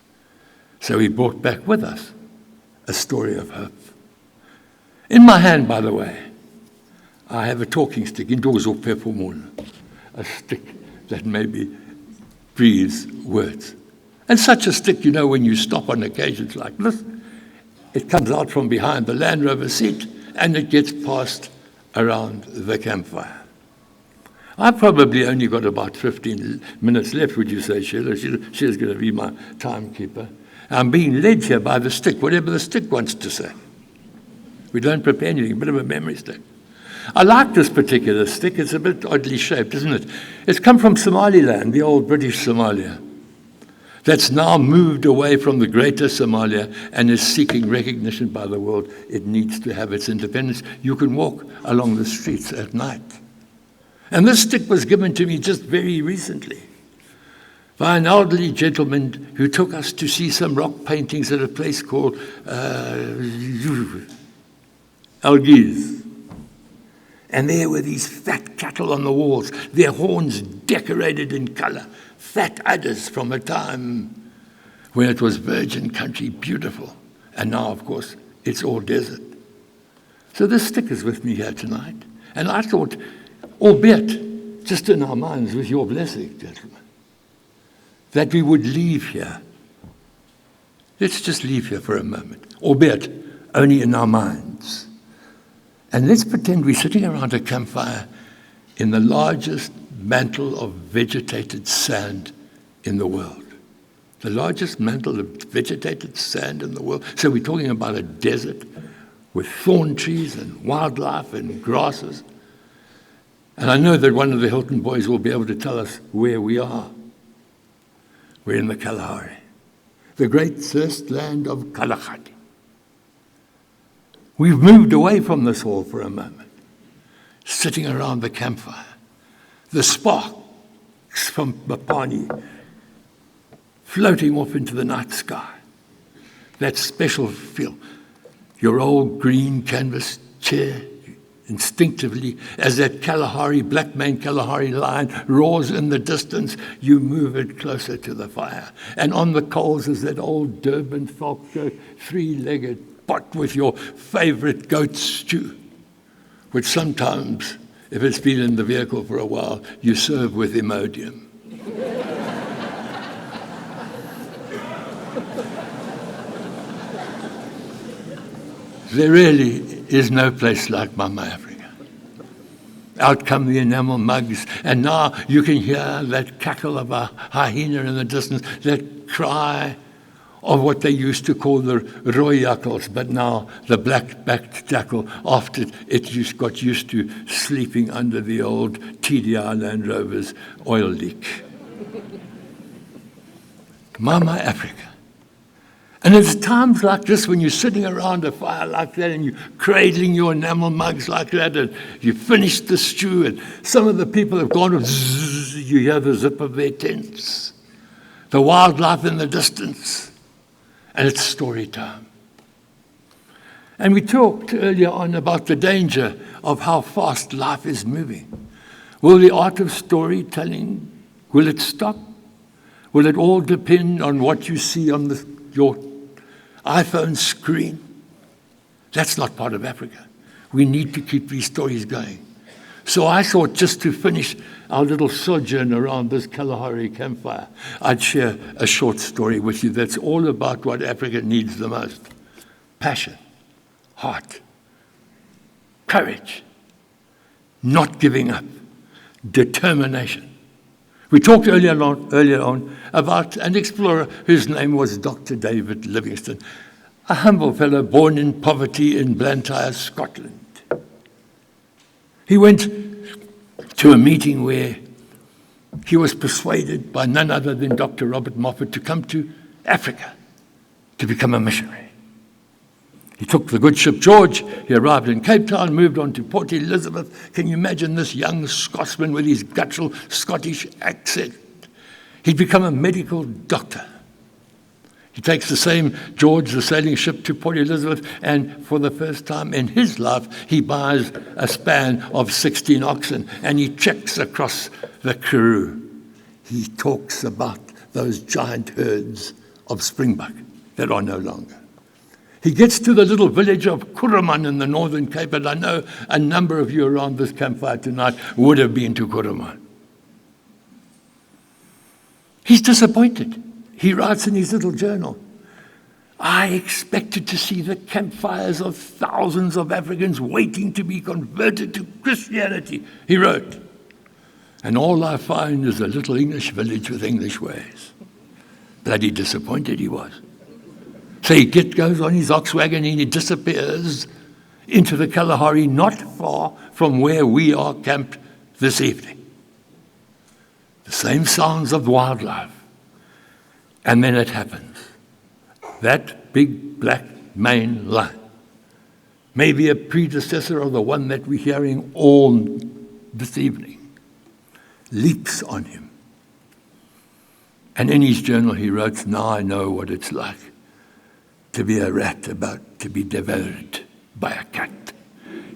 [SPEAKER 13] So he brought back with us a story of hope. In my hand, by the way, I have a talking stick, indoors or peppermint, a stick that maybe breathes words. And such a stick, you know, when you stop on occasions like this, it comes out from behind the Land Rover seat and it gets passed around the campfire. I've probably only got about 15 minutes left, would you say, Sheila? Sheila's going to be my timekeeper. I'm being led here by the stick, whatever the stick wants to say. We don't prepare anything, a bit of a memory stick. I like this particular stick. It's a bit oddly shaped, isn't it? It's come from Somaliland, the old British Somalia, that's now moved away from the greater Somalia and is seeking recognition by the world. It needs to have its independence. You can walk along the streets at night. And this stick was given to me just very recently by an elderly gentleman who took us to see some rock paintings at a place called Algiers. And there were these fat cattle on the walls, their horns decorated in color, fat udders from a time when it was virgin country, beautiful. And now, of course, it's all desert. So this stick is with me here tonight. And I thought, albeit just in our minds with your blessing, gentlemen, that we would leave here. Let's just leave here for a moment, albeit only in our minds. And let's pretend we're sitting around a campfire in the largest mantle of vegetated sand in the world. The largest mantle of vegetated sand in the world. So we're talking about a desert with thorn trees and wildlife and grasses. And I know that one of the Hilton boys will be able to tell us where we are. We're in the Kalahari, the great thirst land of Kalahari. We've moved away from this hall for a moment, sitting around the campfire. The sparks from Mapani floating off into the night sky. That special feel. Your old green canvas chair, instinctively, as that Kalahari, black maned Kalahari lion roars in the distance, you move it closer to the fire. And on the coals is that old Durban Falco, three-legged pot with your favorite goat stew, which sometimes, if it's been in the vehicle for a while, you serve with Imodium. There really is no place like Mama Africa. Out come the enamel mugs, and now you can hear that cackle of a hyena in the distance, that cry of what they used to call the rooijakkals, but now the black-backed jackal, after it got used to sleeping under the old TDI Land Rover's oil leak. Mama Africa. And it's times like this when you're sitting around a fire like that and you're cradling your enamel mugs like that and you finish the stew and some of the people have gone, zzz, you hear the zip of their tents, the wildlife in the distance, and it's story time. And we talked earlier on about the danger of how fast life is moving. Will the art of storytelling, will it stop? Will it all depend on what you see on your iPhone screen? That's not part of Africa. We need to keep these stories going. So I thought, just to finish our little sojourn around this Kalahari campfire, I'd share a short story with you that's all about what Africa needs the most. Passion, heart, courage, not giving up, determination. We talked earlier on about an explorer whose name was Dr. David Livingstone, a humble fellow born in poverty in Blantyre, Scotland. He went to a meeting where he was persuaded by none other than Dr. Robert Moffat to come to Africa to become a missionary. He took the good ship George, he arrived in Cape Town, moved on to Port Elizabeth. Can you imagine this young Scotsman with his guttural Scottish accent? He'd become a medical doctor. He takes the same George, the sailing ship, to Port Elizabeth, and for the first time in his life, he buys a span of 16 oxen, and he treks across the Karoo. He talks about those giant herds of springbuck that are no longer. He gets to the little village of Kuruman in the Northern Cape, and I know a number of you around this campfire tonight would have been to Kuruman. He's disappointed. He writes in his little journal, I expected to see the campfires of thousands of Africans waiting to be converted to Christianity, he wrote. And all I find is a little English village with English ways. Bloody disappointed he was. So he goes on his ox wagon and he disappears into the Kalahari, not far from where we are camped this evening. The same sounds of wildlife. And then it happens. That big black main line, maybe a predecessor of the one that we're hearing all this evening, leaps on him. And in his journal he wrote, now I know what it's like to be a rat about to be devoured by a cat.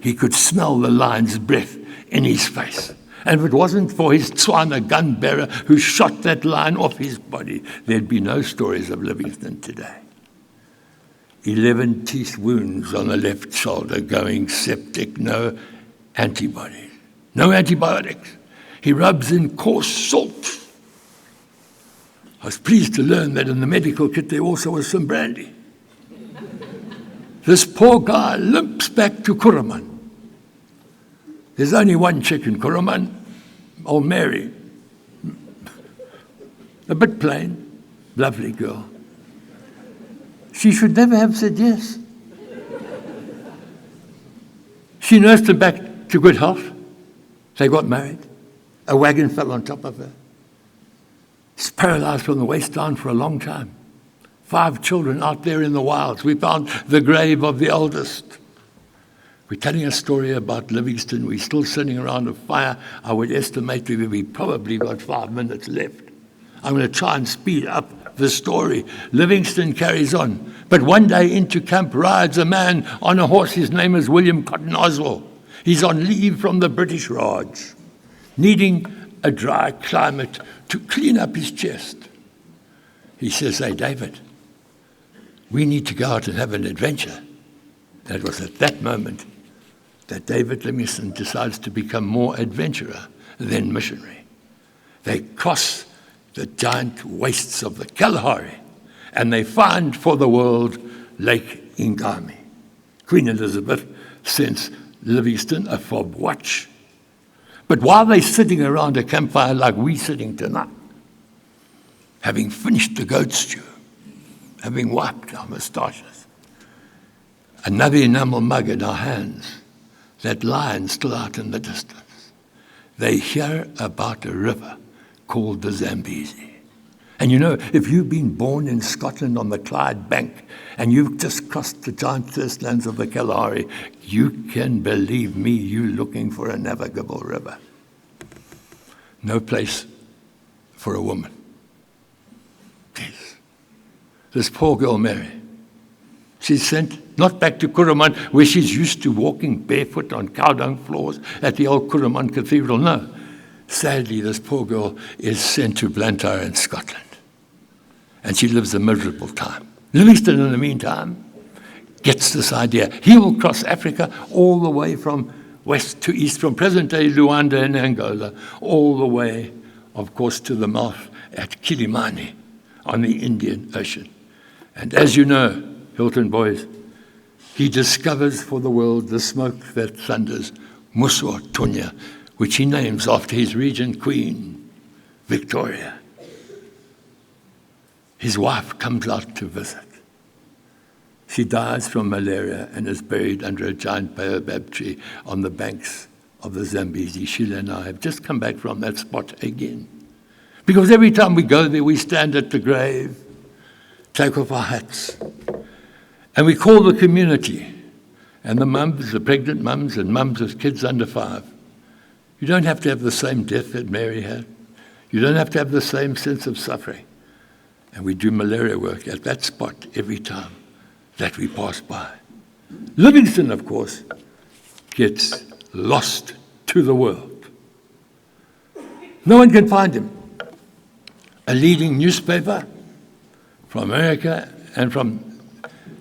[SPEAKER 13] He could smell the lion's breath in his face. And if it wasn't for his Tswana gun bearer who shot that lion off his body, there'd be no stories of Livingstone today. 11 teeth wounds on the left shoulder, going septic, no antibodies, no antibiotics. He rubs in coarse salt. I was pleased to learn that in the medical kit there also was some brandy. This poor guy limps back to Kuruman. There's only one chick in Kuruman, old Mary. A bit plain, lovely girl. She should never have said yes. She nursed him back to good health. They got married. A wagon fell on top of her. She's paralyzed from the waist down for a long time. 5 children out there in the wilds. We found the grave of the eldest. We're telling a story about Livingstone. We're still sitting around a fire. I would estimate we probably got 5 minutes left. I'm going to try and speed up the story. Livingstone carries on. But one day into camp rides a man on a horse. His name is William Cotton Oswald. He's on leave from the British Raj, needing a dry climate to clean up his chest. He says, hey, David, we need to go out and have an adventure. That was at that moment that David Livingstone decides to become more adventurer than missionary. They cross the giant wastes of the Kalahari, and they find for the world Lake Ingami. Queen Elizabeth sends Livingstone a fob watch. But while they're sitting around a campfire like we're sitting tonight, having finished the goat stew, having wiped our moustaches, another enamel mug in our hands, that lion still out in the distance, they hear about a river called the Zambezi. And you know, if you've been born in Scotland on the Clyde bank and you've just crossed the giant thirstlands of the Kalahari, you can believe me, you're looking for a navigable river. No place for a woman. Yes. This poor girl, Mary, she's sent not back to Kuruman, where she's used to walking barefoot on cow dung floors at the old Kuruman Cathedral. No. Sadly, this poor girl is sent to Blantyre in Scotland. And she lives a miserable time. Livingstone, in the meantime, gets this idea. He will cross Africa all the way from west to east, from present-day Luanda and Angola, all the way, of course, to the mouth at Kilimani on the Indian Ocean. And as you know, Hilton boys, he discovers for the world the smoke that thunders, Muswa Tunya, which he names after his regent queen, Victoria. His wife comes out to visit. She dies from malaria and is buried under a giant baobab tree on the banks of the Zambezi. Sheila and I have just come back from that spot again. Because every time we go there, we stand at the grave, take off our hats, and we call the community and the mums, the pregnant mums and mums with kids under 5. You don't have to have the same death that Mary had. You don't have to have the same sense of suffering. And we do malaria work at that spot every time that we pass by. Livingston, of course, gets lost to the world. No one can find him. A leading newspaper from America and from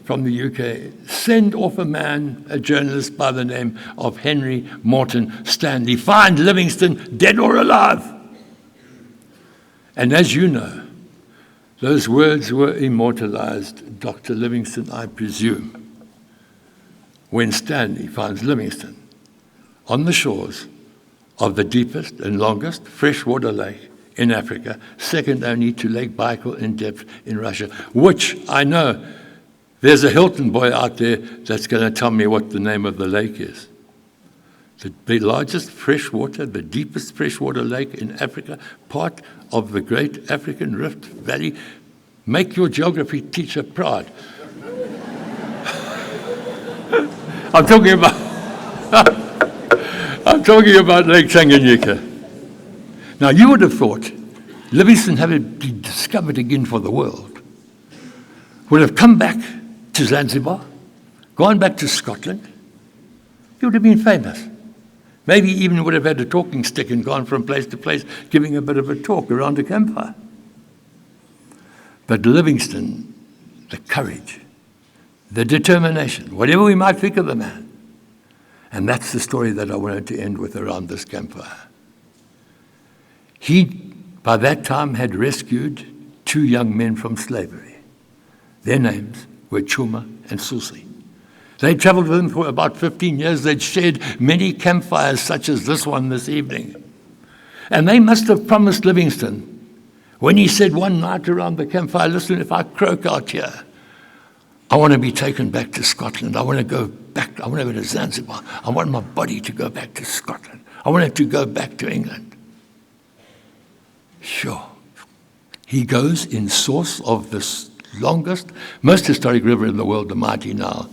[SPEAKER 13] the UK send off a man, a journalist by the name of Henry Morton Stanley. Find Livingston, dead or alive. And as you know, those words were immortalized, Dr. Livingston, I presume, when Stanley finds Livingston on the shores of the deepest and longest freshwater lake in Africa, second only to Lake Baikal in depth in Russia, which I know there's a Hilton boy out there that's going to tell me what the name of the lake is. The largest freshwater, the deepest freshwater lake in Africa, part of the great African Rift Valley. Make your geography teacher proud. I'm talking about Lake Tanganyika. Now, you would have thought Livingston, having been discovered again for the world, would have come back to Zanzibar, gone back to Scotland. He would have been famous. Maybe even would have had a talking stick and gone from place to place, giving a bit of a talk around a campfire. But Livingston, the courage, the determination, whatever we might think of the man, and that's the story that I wanted to end with around this campfire. He, by that time, had rescued 2 young men from slavery. Their names were Chuma and Susi. They traveled with him for about 15 years. They'd shared many campfires such as this one this evening. And they must have promised Livingston, when he said one night around the campfire, listen, if I croak out here, I want to be taken back to Scotland. I want to go back. I want to go to Zanzibar. I want my body to go back to Scotland. I want it to go back to England. Sure. He goes in source of this longest, most historic river in the world, the mighty Nile.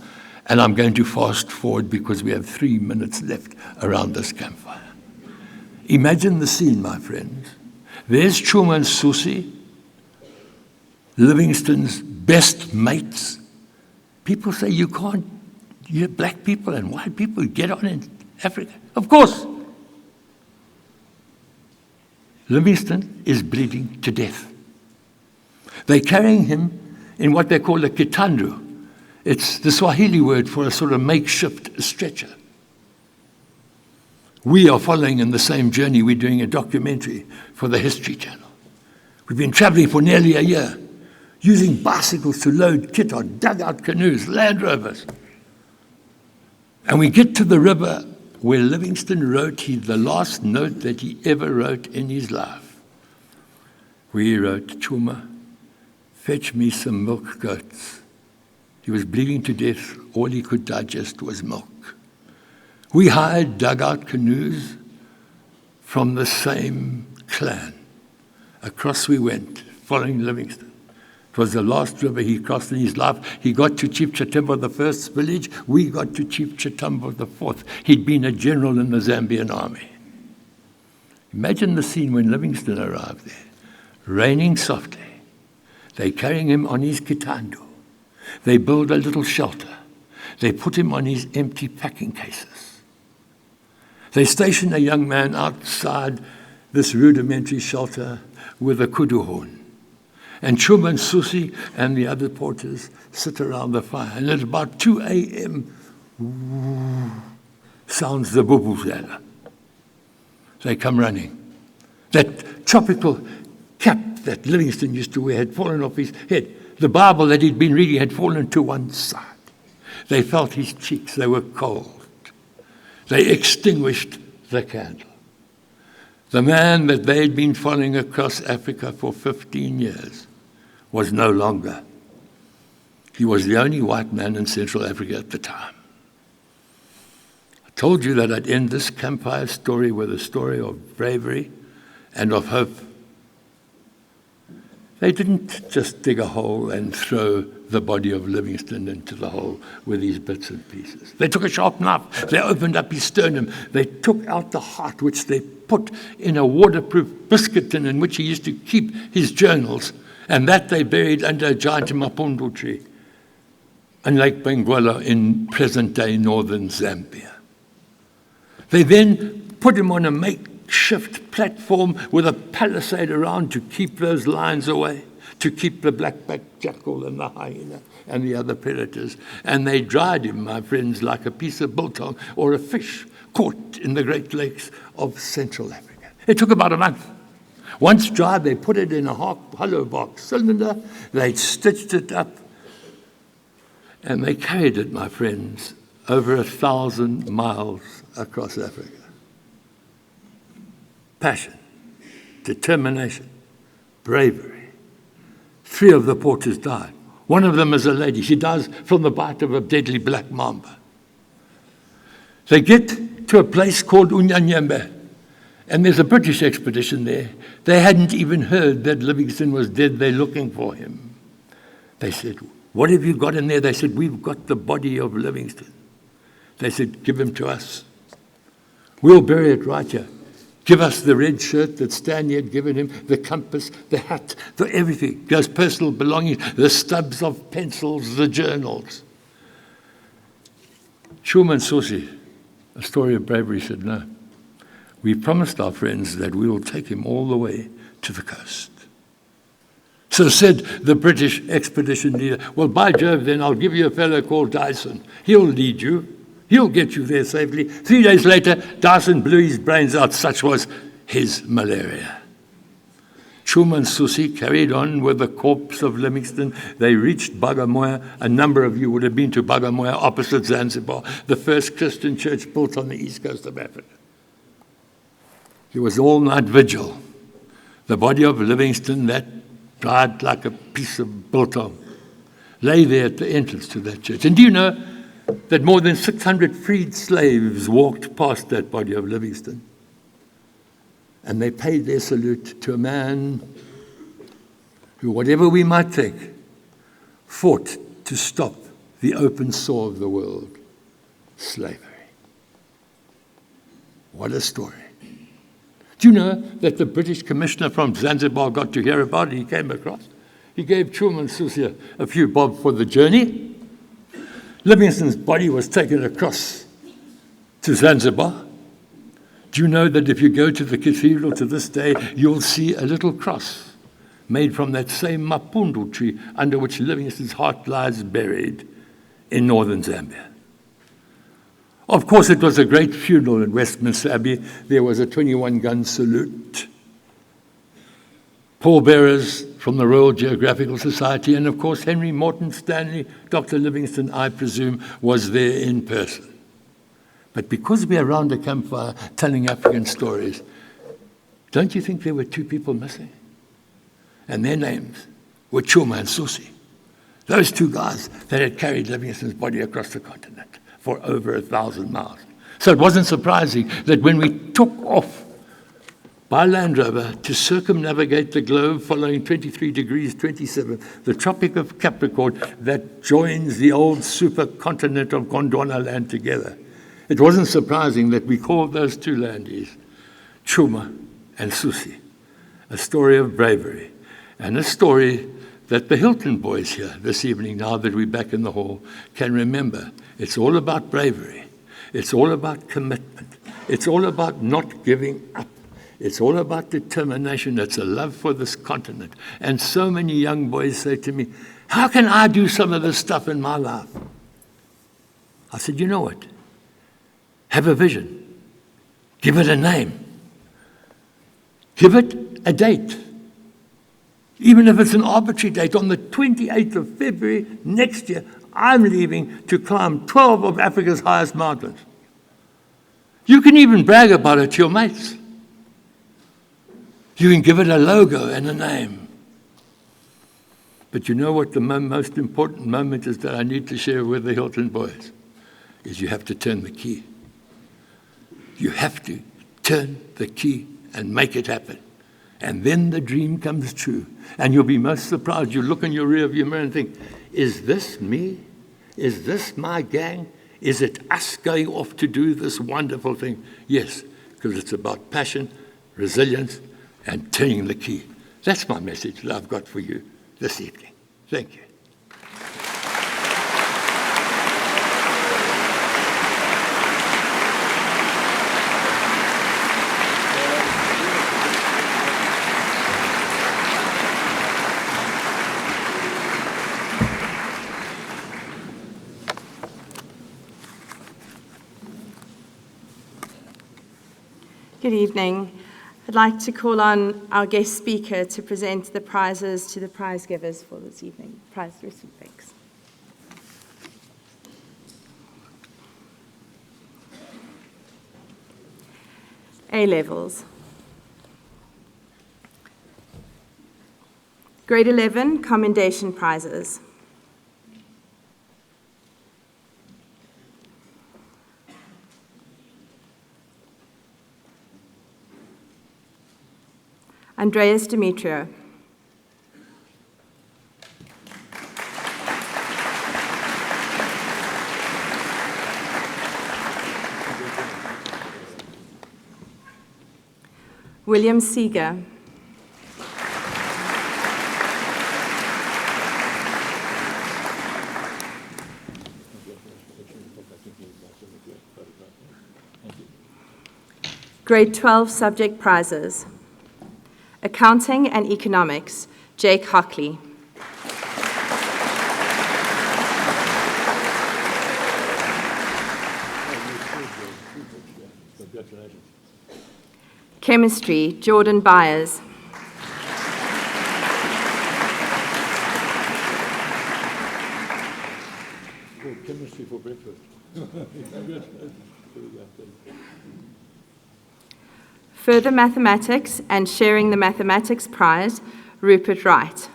[SPEAKER 13] And I'm going to fast forward because we have 3 minutes left around this campfire. Imagine the scene, my friends. There's Chuma and Susi, Livingston's best mates. People say you can't, you black people and white people get on in Africa. Of course. Livingston is bleeding to death. They're carrying him in what they call a kitandu. It's the Swahili word for a sort of makeshift stretcher. We are following in the same journey. We're doing a documentary for the History Channel. We've been traveling for nearly a year, using bicycles to load kit on dugout canoes, Land Rovers. And we get to the river where Livingston wrote the last note that he ever wrote in his life. We wrote, Chuma, fetch me some milk goats. He was bleeding to death. All he could digest was milk. We hired dugout canoes from the same clan. Across we went, following Livingston. It was the last river he crossed in his life. He got to Chief Chitambo, the first village. We got to Chief Chitambo, the fourth. He'd been a general in the Zambian army. Imagine the scene when Livingston arrived there, raining softly. They're carrying him on his kitandu. They build a little shelter. They put him on his empty packing cases. They station a young man outside this rudimentary shelter with a kudu horn. And Chuma and Susi and the other porters sit around the fire. And at about 2 a.m., sounds the vuvuzela. They come running. That tropical cap that Livingstone used to wear had fallen off his head. The Bible that he'd been reading had fallen to one side. They felt his cheeks. They were cold. They extinguished the candle. The man that they had been following across Africa for 15 years was no longer. He was the only white man in Central Africa at the time. I told you that I'd end this campfire story with a story of bravery and of hope. They didn't just dig a hole and throw the body of Livingstone into the hole with these bits and pieces. They took a sharp knife. They opened up his sternum. They took out the heart, which they put in a waterproof biscuit tin in which he used to keep his journals, and that they buried under a giant mapundu tree in Lake Benguela in present-day northern Zambia. They then put him on a makeshift platform with a palisade around to keep those lions away, to keep the black-backed jackal and the hyena and the other predators. And they dried him, my friends, like a piece of biltong or a fish caught in the Great Lakes of Central Africa. It took about a month. Once dried, they put it in a hollow box cylinder. They stitched it up, and they carried it, my friends, over 1,000 miles across Africa. Passion, determination, bravery. 3 of the porters died. One of them is a lady. She dies from the bite of a deadly black mamba. They get to a place called Unyanyembe, and there's a British expedition there. They hadn't even heard that Livingstone was dead. They're looking for him. They said, "What have you got in there?" They said, "We've got the body of Livingstone." They said, "Give him to us. We'll bury it right here. Give us the red shirt that Stanley had given him, the compass, the hat, the everything, those personal belongings, the stubs of pencils, the journals." Schumann Susi, A Story of Bravery, said, "No. We promised our friends that we will take him all the way to the coast." So said the British expedition leader, "Well, by Jove, then I'll give you a fellow called Dyson. He'll lead you. He'll get you there safely." 3 days later, Dyson blew his brains out. Such was his malaria. Schumann Susi carried on with the corpse of Livingstone. They reached Bagamoyo. A number of you would have been to Bagamoyo, opposite Zanzibar, the first Christian church built on the east coast of Africa. It was all-night vigil. The body of Livingstone, that dried like a piece of biltong, lay there at the entrance to that church. And do you know that more than 600 freed slaves walked past that body of Livingstone? And they paid their salute to a man who, whatever we might think, fought to stop the open sore of the world, slavery. What a story. Do you know that the British commissioner from Zanzibar got to hear about it? He came across. He gave Schumann Susi a few bob for the journey. Livingstone's body was taken across to Zanzibar. Do you know that if you go to the cathedral to this day, you'll see a little cross made from that same mapundu tree under which Livingstone's heart lies buried in northern Zambia? Of course, it was a great funeral in Westminster Abbey. There was a 21-gun salute. Pallbearers from the Royal Geographical Society, and of course, Henry Morton Stanley, Dr. Livingstone, I presume, was there in person. But because we're around a campfire telling African stories, don't you think there were 2 people missing? And their names were Chuma and Susi. Those 2 guys that had carried Livingstone's body across the continent for over 1,000 miles. So it wasn't surprising that when we took off by Land Rover to circumnavigate the globe following 23 degrees 27, the Tropic of Capricorn that joins the old supercontinent of Gondwana land together, it wasn't surprising that we called those 2 landies Chuma and Susi. A story of bravery, and a story that the Hilton boys here this evening, now that we're back in the hall, can remember. It's all about bravery. It's all about commitment. It's all about not giving up. It's all about determination. It's a love for this continent. And so many young boys say to me, "How can I do some of this stuff in my life?" I said, "You know what? Have a vision. Give it a name. Give it a date. Even if it's an arbitrary date, on the 28th of February next year, I'm leaving to climb 12 of Africa's highest mountains. You can even brag about it to your mates. You can give it a logo and a name. But you know what the most important moment is that I need to share with the Hilton boys? Is you have to turn the key. You have to turn the key and make it happen. And then the dream comes true. And you'll be most surprised. You look in your rearview mirror and think, is this me? Is this my gang? Is it us going off to do this wonderful thing? Yes, because it's about passion, resilience, and turning the key. That's my message that I've got for you this evening. Thank you.
[SPEAKER 14] Good evening. I'd like to call on our guest speaker to present the prizes to the prize givers for this evening. Prize receipt, thanks. A-levels. Grade 11 commendation prizes. Andreas Demetrio. William Seeger. Grade 12 subject prizes. Accounting and Economics, Jake Hockley. Chemistry, Jordan Byers.
[SPEAKER 13] Chemistry for breakfast.
[SPEAKER 14] Further Mathematics and Sharing the Mathematics Prize, Rupert Wright.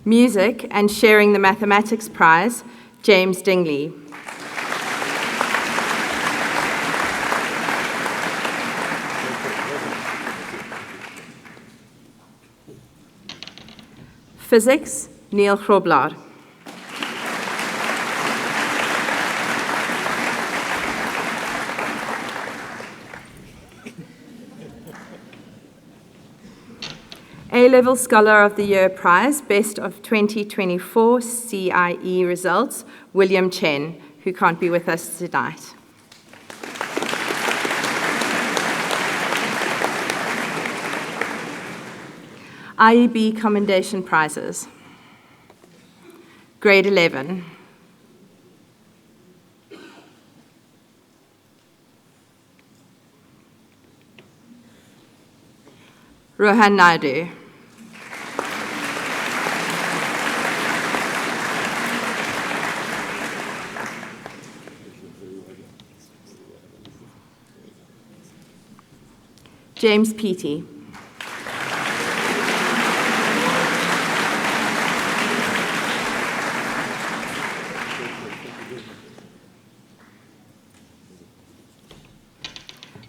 [SPEAKER 14] Music and Sharing the Mathematics Prize, James Dingley. Physics, Neil Grobler. A-Level Scholar of the Year Prize, Best of 2024 CIE results, William Chen, who can't be with us tonight. IEB Commendation Prizes. Grade 11. Rohan Naidu. James Peaty.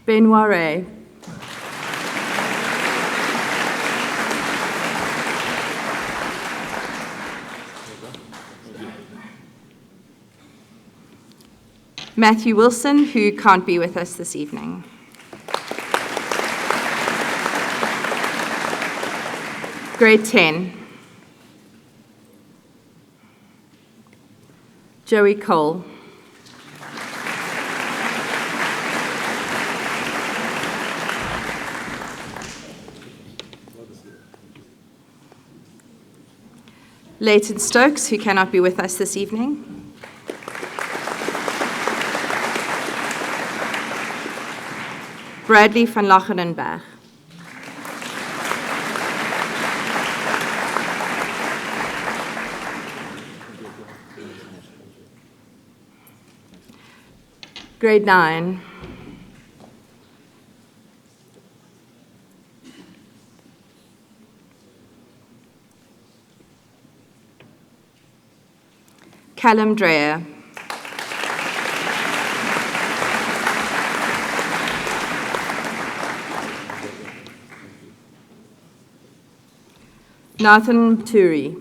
[SPEAKER 14] Benoit Ray. Matthew Wilson, who can't be with us this evening. Grade 10. Joey Cole. Leighton Stokes, who cannot be with us this evening. Bradley van Lachenenberg. Grade 9. Callum Dreyer. Nathan Turi.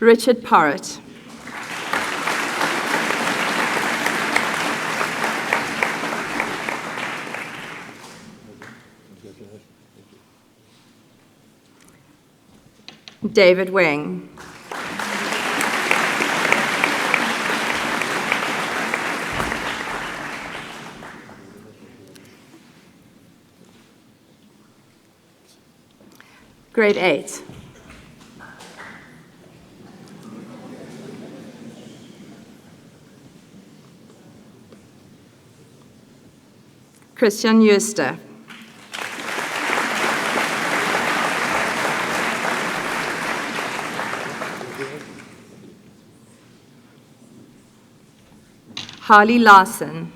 [SPEAKER 14] Richard Porritt. David Wing. Grade 8. Christian Euster. Harley Larson.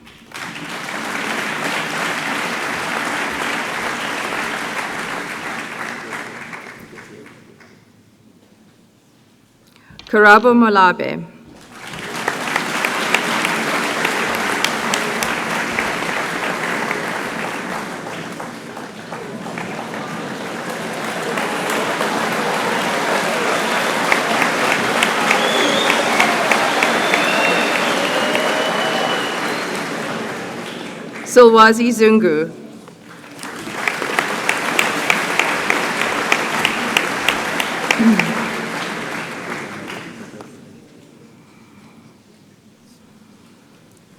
[SPEAKER 14] Karabo Molabe. Silwazi Zungu.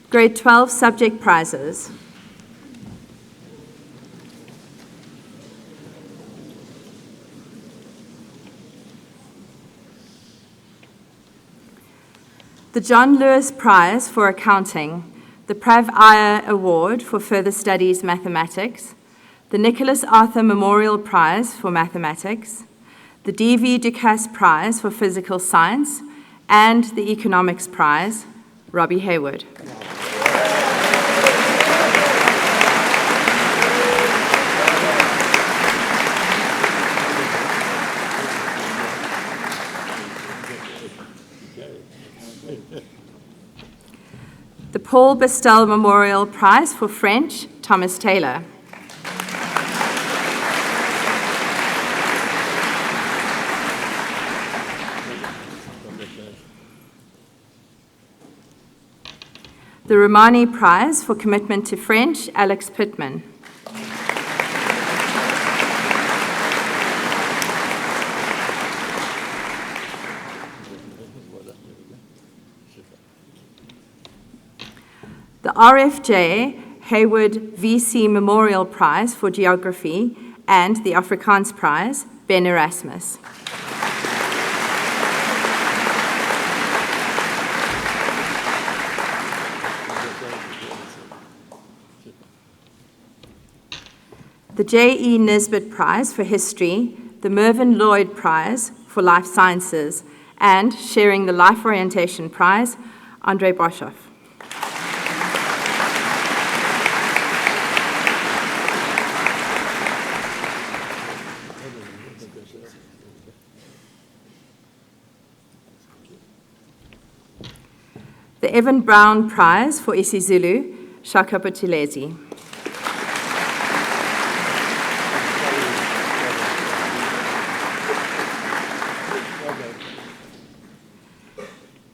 [SPEAKER 14] Grade 12 subject prizes. The John Lewis Prize for Accounting, the Prav Iyer Award for Further Studies Mathematics, the Nicholas Arthur Memorial Prize for Mathematics, the D.V. Ducasse Prize for Physical Science, and the Economics Prize, Robbie Hayward. The Paul Bestel Memorial Prize for French, Thomas Taylor. The Romani Prize for Commitment to French, Alex Pittman. The RFJ Hayward VC Memorial Prize for Geography and the Afrikaans Prize, Ben Erasmus. The J.E. Nisbet Prize for History, the Mervyn Lloyd Prize for Life Sciences, and sharing the Life Orientation Prize, Andrei Boshoff. The Evan Brown Prize for isiZulu, Shaka Buthelezi.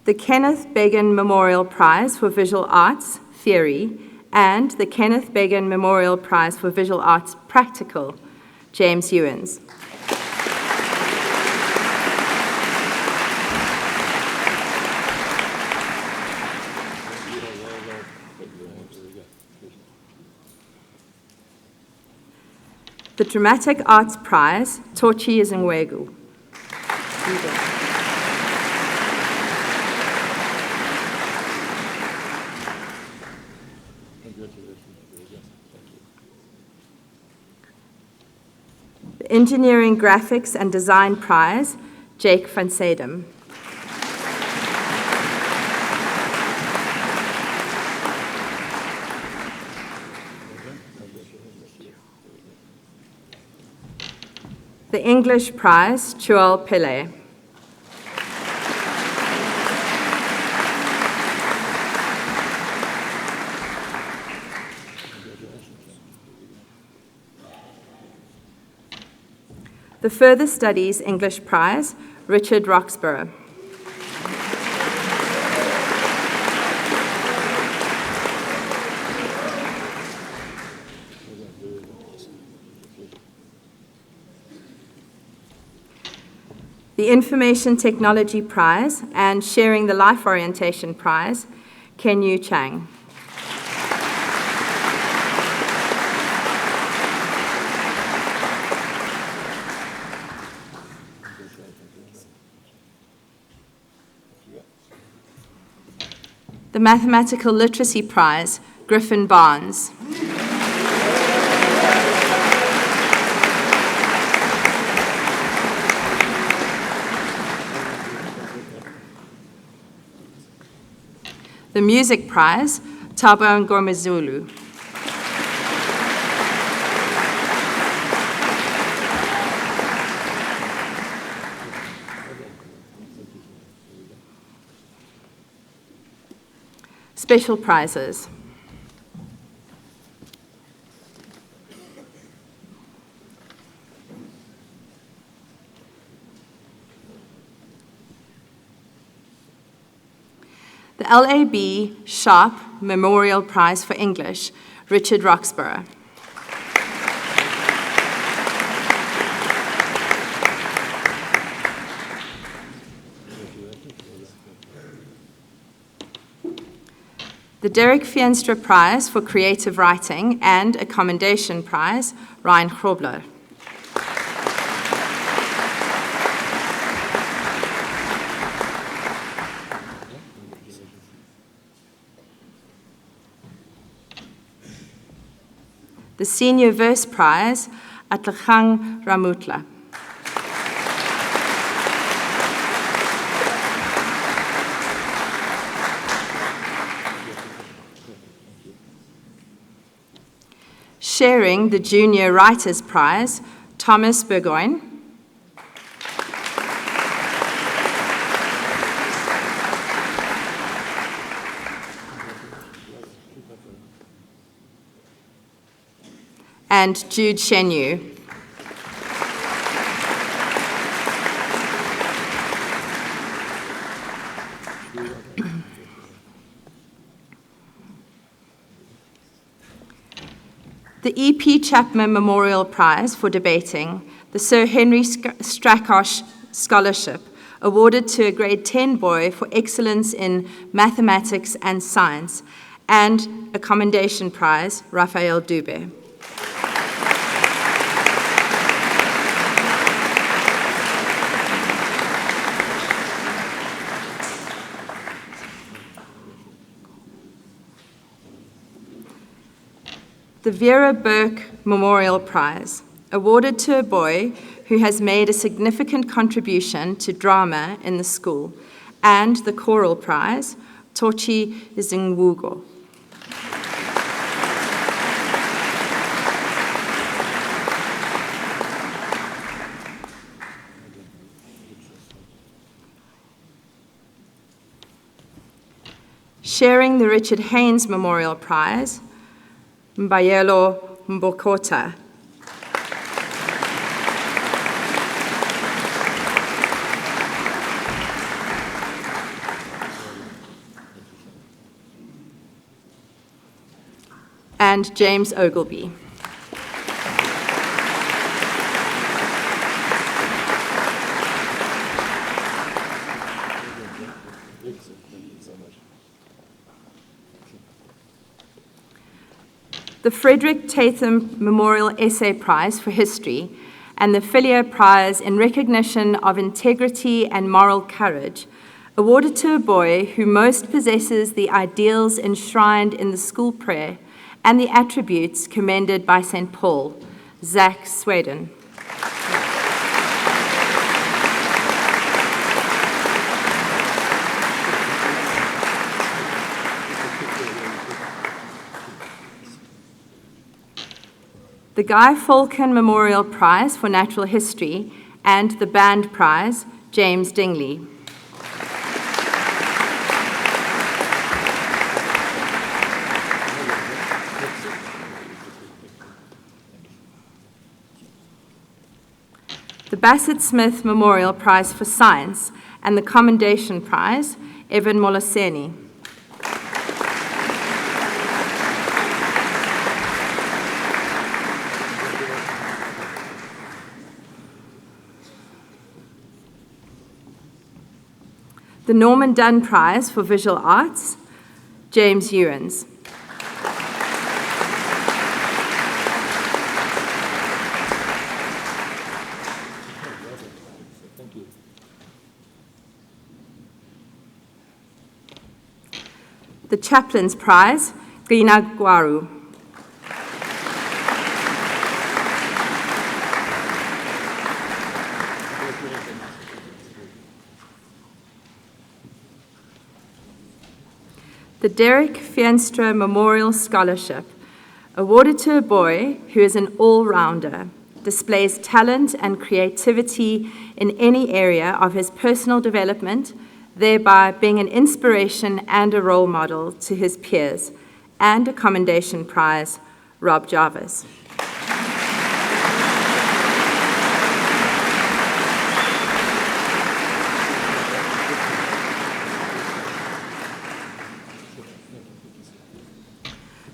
[SPEAKER 14] The Kenneth Began Memorial Prize for Visual Arts, Theory, and the Kenneth Began Memorial Prize for Visual Arts, Practical, James Ewens. The Dramatic Arts Prize, Tochi Izingwegu. The Engineering Graphics and Design Prize, Jake van Sedem. The English Prize, Chual Pillay. The Further Studies English Prize, Richard Roxburgh. The Information Technology Prize and Sharing the Life Orientation Prize, Ken Yu Chang. The Mathematical Literacy Prize, Griffin Barnes. The Music Prize, Thabo Ngomezulu. Special prizes. The LAB Sharp Memorial Prize for English, Richard Roxburgh. The Derek Feenstra Prize for Creative Writing and a Commendation Prize, Ryan Grobler. The Senior Verse Prize, Atlagang Ramutla. Sharing the Junior Writers Prize, Thomas Burgoyne. And Jude Shenyu. The E.P. Chapman Memorial Prize for Debating, the Sir Henry Strakosch Scholarship, awarded to a grade 10 boy for excellence in mathematics and science, and a Commendation Prize, Raphael Dube. The Vera Burke Memorial Prize, awarded to a boy who has made a significant contribution to drama in the school, and the Choral Prize, Tochi Izingwugo. Sharing the Richard Haynes Memorial Prize, Mbayelo Mbokota. And James Ogilvy. the Frederick Tatham Memorial Essay Prize for History, and the Filio Prize in recognition of integrity and moral courage, awarded to a boy who most possesses the ideals enshrined in the school prayer and the attributes commended by St. Paul, Zach Sweden. The Guy Falcon Memorial Prize for Natural History and the Band Prize, James Dingley. The Bassett Smith Memorial Prize for Science and the Commendation Prize, Evan Moloseni. The Norman Dunn Prize for Visual Arts, James Ewens. The Chaplain's Prize, Gina Gwaru. The Derek Feenstra Memorial Scholarship, awarded to a boy who is an all-rounder, displays talent and creativity in any area of his personal development, thereby being an inspiration and a role model to his peers, and a Commendation Prize, Rob Jarvis.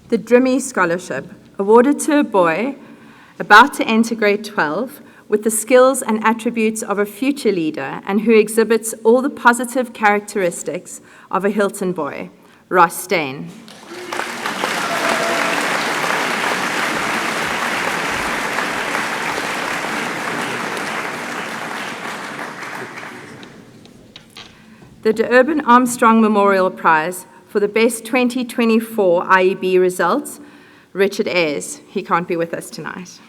[SPEAKER 14] The Drimmy Scholarship, awarded to a boy about to enter grade 12 with the skills and attributes of a future leader and who exhibits all the positive characteristics of a Hilton boy, Ross Stain. The De Urban Armstrong Memorial Prize for the best 2024 IEB results, Richard Ayres. He can't be with us tonight.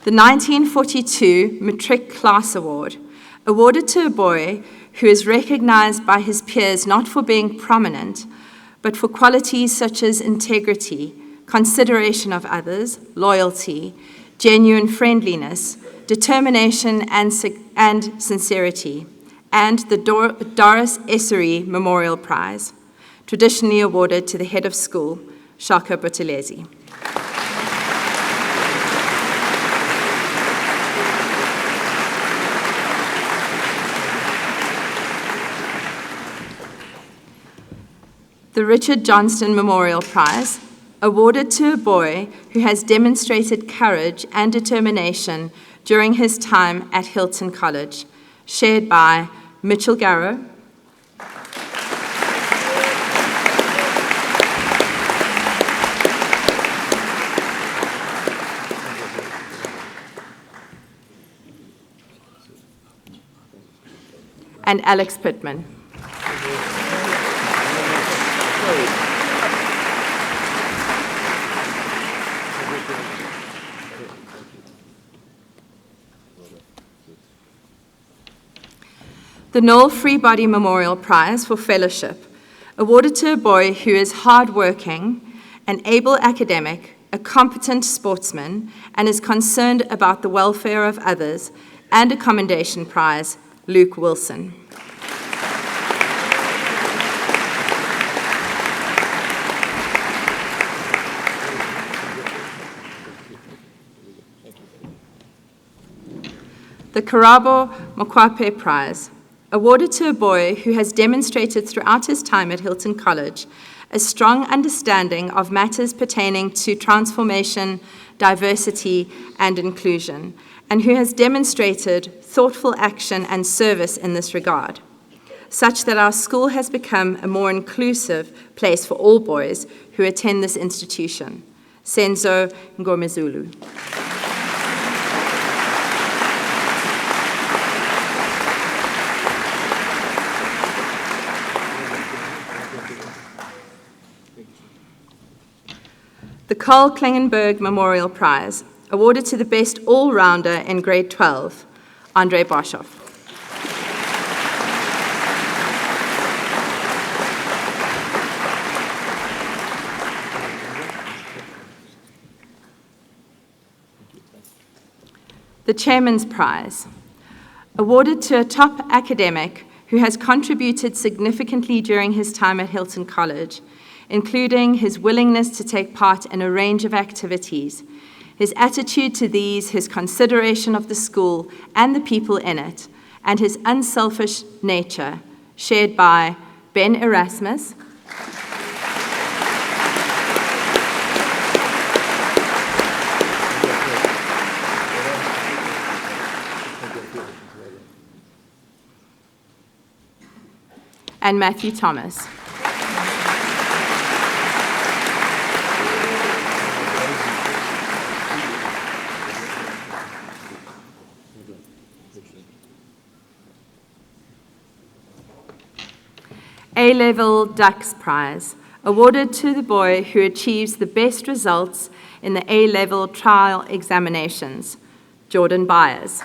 [SPEAKER 14] The 1942 Matric Class Award, awarded to a boy who is recognized by his peers not for being prominent, but for qualities such as integrity, consideration of others, loyalty, genuine friendliness, determination and sincerity, and the Doris Essery Memorial Prize, traditionally awarded to the head of school, Shaka Buthelezi. The Richard Johnston Memorial Prize, awarded to a boy who has demonstrated courage and determination during his time at Hilton College, shared by Mitchell Garrow, and Alex Pittman. The Noel Freebody Memorial Prize for Fellowship, awarded to a boy who is hardworking, an able academic, a competent sportsman, and is concerned about the welfare of others, and a Commendation Prize, Luke Wilson. The Karabo Mokwape Prize, awarded to a boy who has demonstrated throughout his time at Hilton College a strong understanding of matters pertaining to transformation, diversity, and inclusion, and who has demonstrated thoughtful action and service in this regard. such that our school has become a more inclusive place for all boys who attend this institution. Senzo Ngomezulu. The Carl Klingenberg Memorial Prize, awarded to the best all-rounder in grade 12, Andrei Bashov. The Chairman's Prize, awarded to a top academic who has contributed significantly during his time at Hilton College, including his willingness to take part in a range of activities, his attitude to these, his consideration of the school and the people in it, and his unselfish nature, shared by Ben Erasmus, and Matthew Thomas. A-Level Dux Prize, awarded to the boy who achieves the best results in the A-Level trial examinations, Jordan Byers.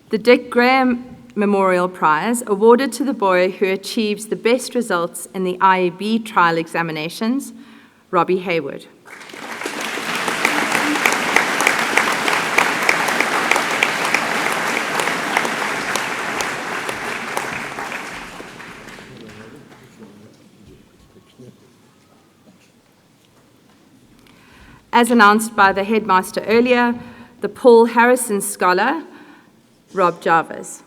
[SPEAKER 14] The Dick Graham Memorial Prize, awarded to the boy who achieves the best results in the IEB trial examinations, Robbie Hayward. As announced by the headmaster earlier, the Paul Harrison Scholar, Rob Jarvis.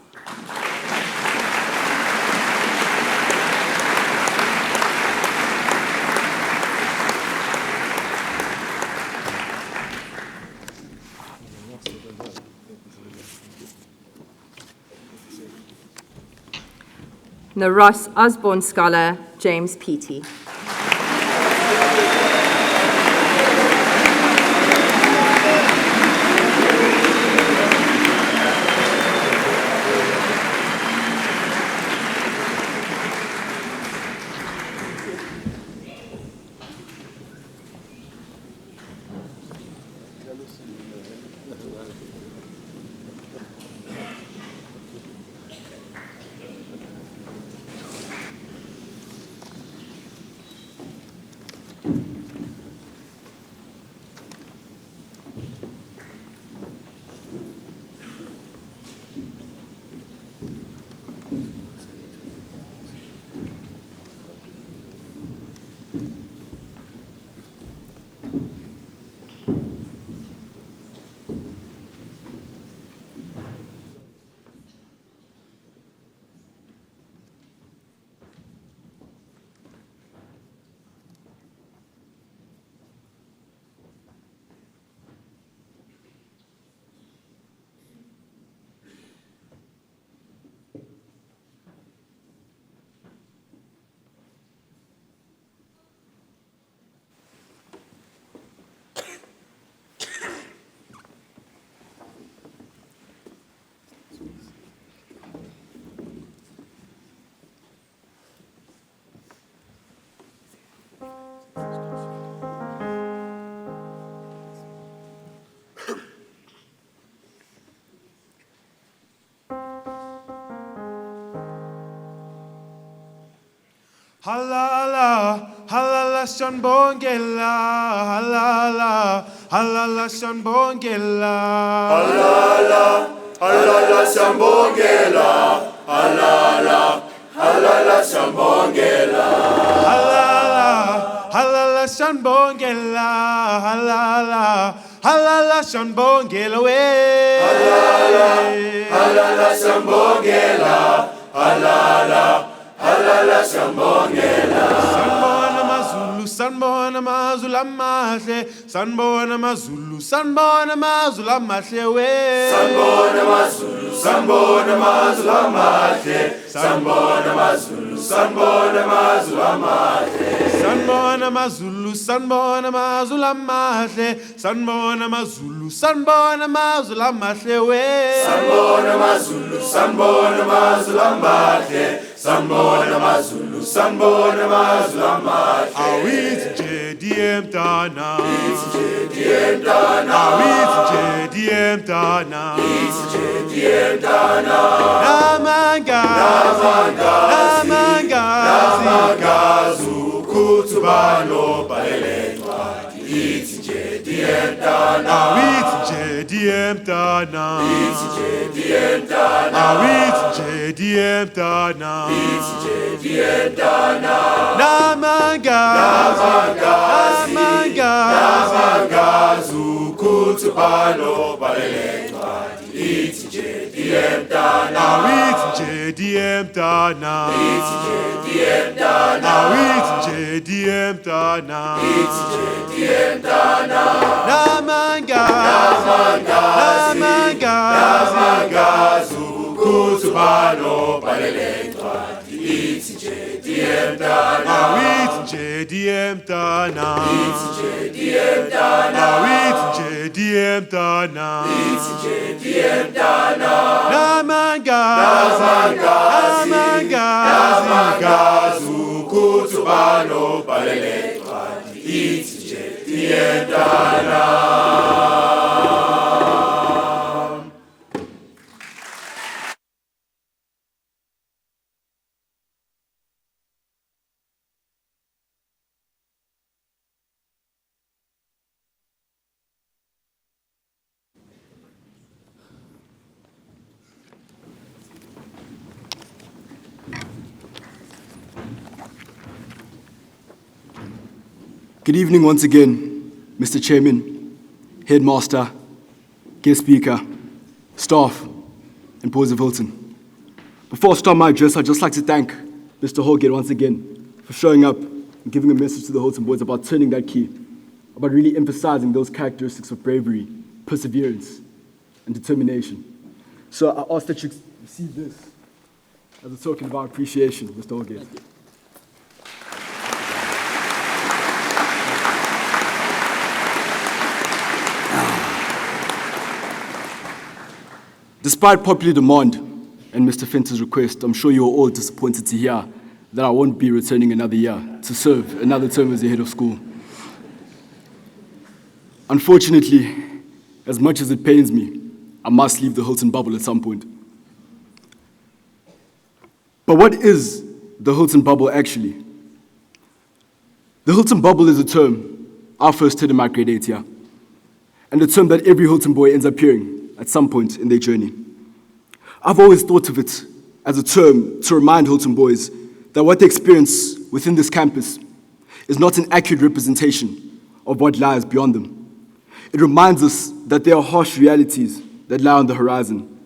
[SPEAKER 14] The Ross Osborne Scholar, James Peaty.
[SPEAKER 15] Halala, halala shanbongela, halala, halala shanbongela.
[SPEAKER 9] Halala, halala shanbongela, halala, halala shanbongela.
[SPEAKER 15] Halala, halala shanbongela, halala, halala shanbongela we.
[SPEAKER 9] Halala, halala shanbongela, halala. Halala shambongela.
[SPEAKER 15] amazulu amahle, sanibona amazulu, sanibona amazulu amahle we.
[SPEAKER 9] Sanibona amazulu, sanibona amazulu amahle, sanibona amazulu, sanibona amazulu amahle.
[SPEAKER 15] Sanibona amazulu, sanibona amazulu amahle, sanibona amazulu, sanibona amazulu amahle we.
[SPEAKER 9] Sanibona amazulu, sanibona amazulu amahle, sanibona amazulu, sanibona amazulu amahle.
[SPEAKER 15] Awithi nje diye mntana,
[SPEAKER 9] Ithi nje diye mntana,
[SPEAKER 15] awithi nje diye mntana,
[SPEAKER 9] ithi nje diye mntana.
[SPEAKER 15] Namangazi
[SPEAKER 9] Ukuthuba lobhalele incwadi. Ithi nje diye mntana,
[SPEAKER 15] awithi nje diye mntana,
[SPEAKER 9] ithi nje diye mntana,
[SPEAKER 15] awithi nje diye mntana,
[SPEAKER 9] ithi nje diye mntana. Namangazi ukuthuba lobhalele incwadi. Ithi nje diye mntana,
[SPEAKER 15] awithi nje diye mntana,
[SPEAKER 9] ithi nje diye mntana,
[SPEAKER 15] awithi nje diye mntana,
[SPEAKER 9] ithi nje diye mntana. Namangazi ukuthuba lobhalele incwadi. Ithi nje diye mntana,
[SPEAKER 15] awithi nje diye mntana,
[SPEAKER 9] ithi nje diye mntana,
[SPEAKER 15] awithi nje diye mntana,
[SPEAKER 9] ithi nje diye mntana. Namangazi ukuthuba lobhalele incwadi. Ithi nje diye mntana.
[SPEAKER 1] Good evening once again, Mr. Chairman, Headmaster, Guest Speaker, staff, and boys of Hilton. Before I start my address, I'd just like to thank Mr. Holgate once again for showing up and giving a message to the Hilton boys about turning that key, about really emphasizing those characteristics of bravery, perseverance, and determination. So I ask that you receive this as a token of our appreciation, Mr. Holgate. Despite popular demand and Mr. Fenton's request, I'm sure you're all disappointed to hear that I won't be returning another year to serve another term as the head of school. Unfortunately, as much as it pains me, I must leave the Hilton bubble at some point. But what is the Hilton bubble actually? The Hilton bubble is a term I first heard in my grade 8 year, and a term that every Hilton boy ends up hearing at some point in their journey. I've always thought of it as a term to remind Hilton boys that what they experience within this campus is not an accurate representation of what lies beyond them. It reminds us that there are harsh realities that lie on the horizon,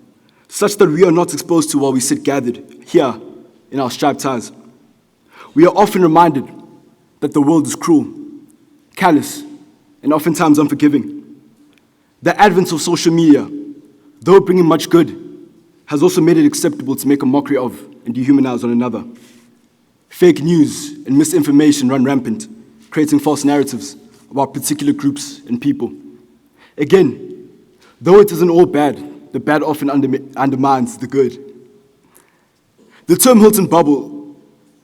[SPEAKER 1] such that we are not exposed to while we sit gathered here in our striped ties. We are often reminded that the world is cruel, callous, and oftentimes unforgiving. The advent of social media, though bringing much good, has also made it acceptable to make a mockery of and dehumanize one another. Fake news and misinformation run rampant, creating false narratives about particular groups and people. Again, though it isn't all bad, the bad often undermines the good. The term Hilton bubble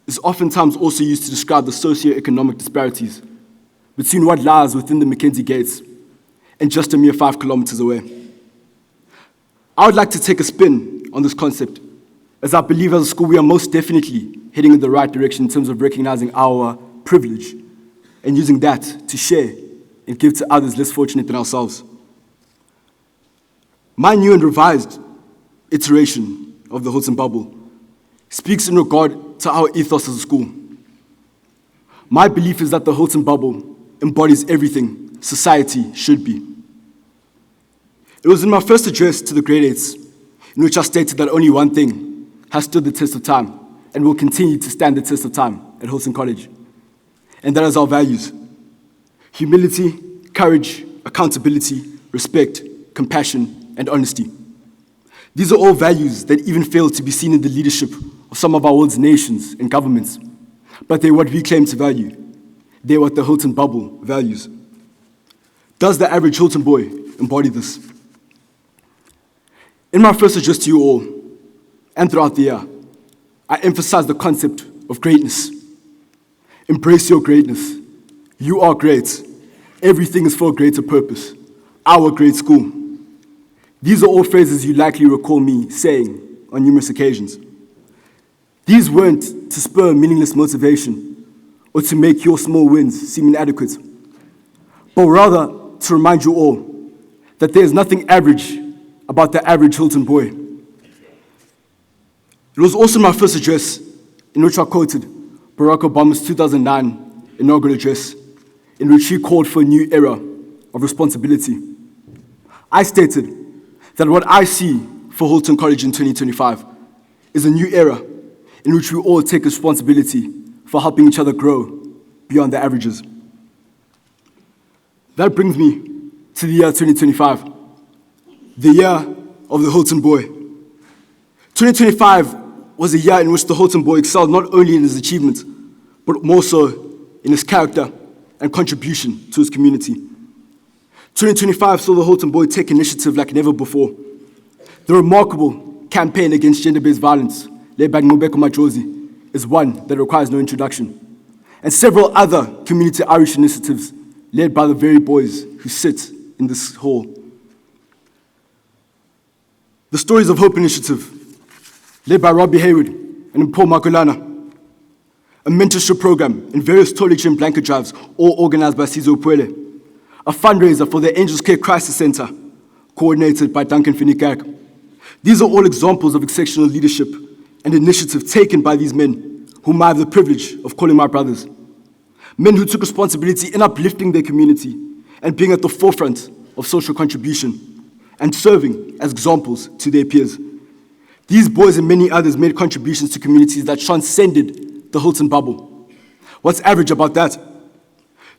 [SPEAKER 1] is oftentimes also used to describe the socio-economic disparities between what lies within the Mackenzie gates and just a mere 5 kilometers away. I would like to take a spin on this concept, as I believe as a school we are most definitely heading in the right direction in terms of recognizing our privilege and using that to share and give to others less fortunate than ourselves. My new and revised iteration of the Hilton bubble speaks in regard to our ethos as a school. My belief is that the Hilton bubble embodies everything society should be. It was in my first address to the grade 8s in which I stated that only one thing has stood the test of time and will continue to stand the test of time at Hilton College, and that is our values. humility, courage, accountability, respect, compassion, and honesty. These are all values that even fail to be seen in the leadership of some of our world's nations and governments, but they're what we claim to value. They're what the Hilton bubble values. Does the average Hilton boy embody this? In my first address to you all, and throughout the year, I emphasize the concept of greatness. Embrace your greatness. You are great. Everything is for a greater purpose. Our great school. These are all phrases you likely recall me saying on numerous occasions. These weren't to spur meaningless motivation or to make your small wins seem inadequate, but rather to remind you all that there is nothing average about the average Hilton boy. It was also my first address in which I quoted Barack Obama's 2009 inaugural address, in which he called for a new era of responsibility. I stated that what I see for Hilton College in 2025 is a new era in which we all take responsibility for helping each other grow beyond the averages. That brings me to the year 2025, the year of the Hilton boy. 2025 was a year in which the Hilton boy excelled not only in his achievements, but more so in his character and contribution to his community. 2025 saw the Hilton boy take initiative like never before. The remarkable campaign against gender-based violence, led by Ngobeko Majozi, is one that requires no introduction. And several other community outreach initiatives led by the very boys who sit in this hall. The Stories of Hope initiative, led by Robbie Hayward and Paul Makulana. A mentorship program and various toiletry and blanket drives, all organized by Sizo Puele. A fundraiser for the Angels Care Crisis Center, coordinated by Duncan Finikak. These are all examples of exceptional leadership and initiative taken by these men, whom I have the privilege of calling my brothers. Men who took responsibility in uplifting their community and being at the forefront of social contribution and serving as examples to their peers. These boys and many others made contributions to communities that transcended the Hilton bubble. What's average about that?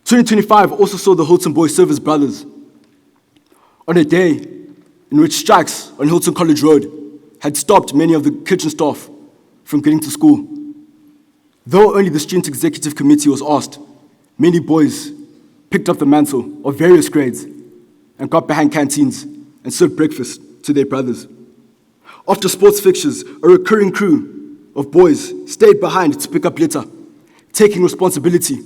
[SPEAKER 1] 2025 also saw the Hilton boys serve as brothers. On a day in which strikes on Hilton College Road had stopped many of the kitchen staff from getting to school. Though only the student executive committee was asked, many boys picked up the mantle of various grades and got behind canteens and served breakfast to their brothers. After sports fixtures, a recurring crew of boys stayed behind to pick up litter, taking responsibility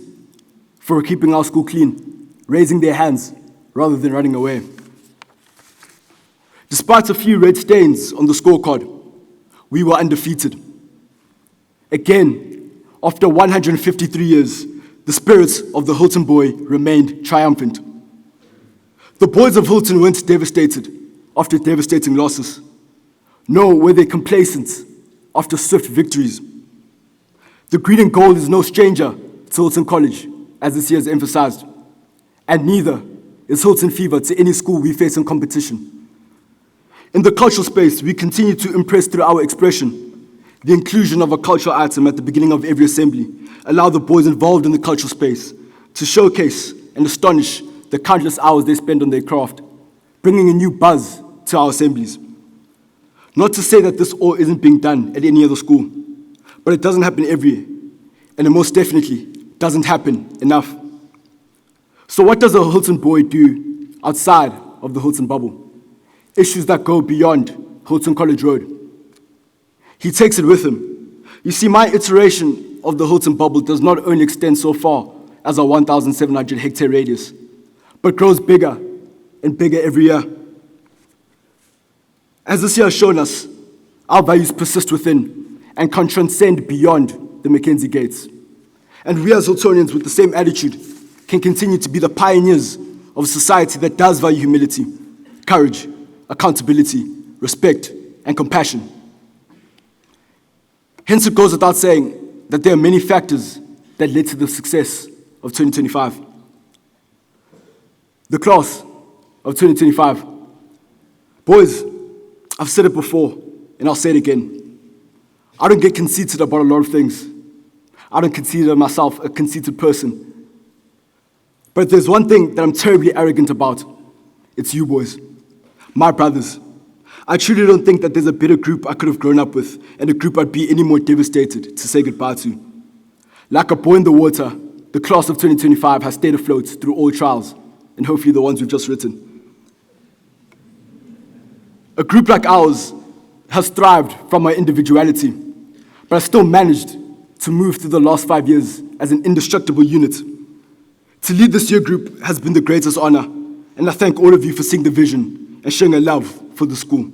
[SPEAKER 1] for keeping our school clean, raising their hands rather than running away. Despite a few red stains on the scorecard, we were undefeated. Again, after 153 years, the spirits of the Hilton boy remained triumphant. The boys of Hilton weren't devastated after devastating losses, nor were they complacent after swift victories. The green and gold is no stranger to Hilton College, as this year has emphasized, and neither is Hilton fever to any school we face in competition. In the cultural space, we continue to impress through our expression. The inclusion of a cultural item at the beginning of every assembly allow the boys involved in the cultural space to showcase and astonish the countless hours they spend on their craft, bringing a new buzz to our assemblies. Not to say that this all isn't being done at any other school, but it doesn't happen every year, and it most definitely doesn't happen enough. So what does a Hilton boy do outside of the Hilton bubble? Issues that go beyond Hilton College Road. He takes it with him. You see, my iteration of the Hilton bubble does not only extend so far as our 1,700 hectare radius, but grows bigger and bigger every year. As this year has shown us, our values persist within and can transcend beyond the Mackenzie gates. And we as Hiltonians with the same attitude can continue to be the pioneers of a society that does value humility, courage, accountability, respect, and compassion. Hence, it goes without saying that there are many factors that led to the success of 2025. The class of 2025. Boys, I've said it before, and I'll say it again. I don't get conceited about a lot of things. I don't consider myself a conceited person. But there's one thing that I'm terribly arrogant about. It's you boys, my brothers. I truly don't think that there's a better group I could have grown up with and a group I'd be any more devastated to say goodbye to. Like a boy in the water, the class of 2025 has stayed afloat through all trials, and hopefully the ones we've just written. A group like ours has thrived from our individuality, but has still managed to move through the last 5 years as an indestructible unit. To lead this year group has been the greatest honor, and I thank all of you for seeing the vision and showing a love for the school.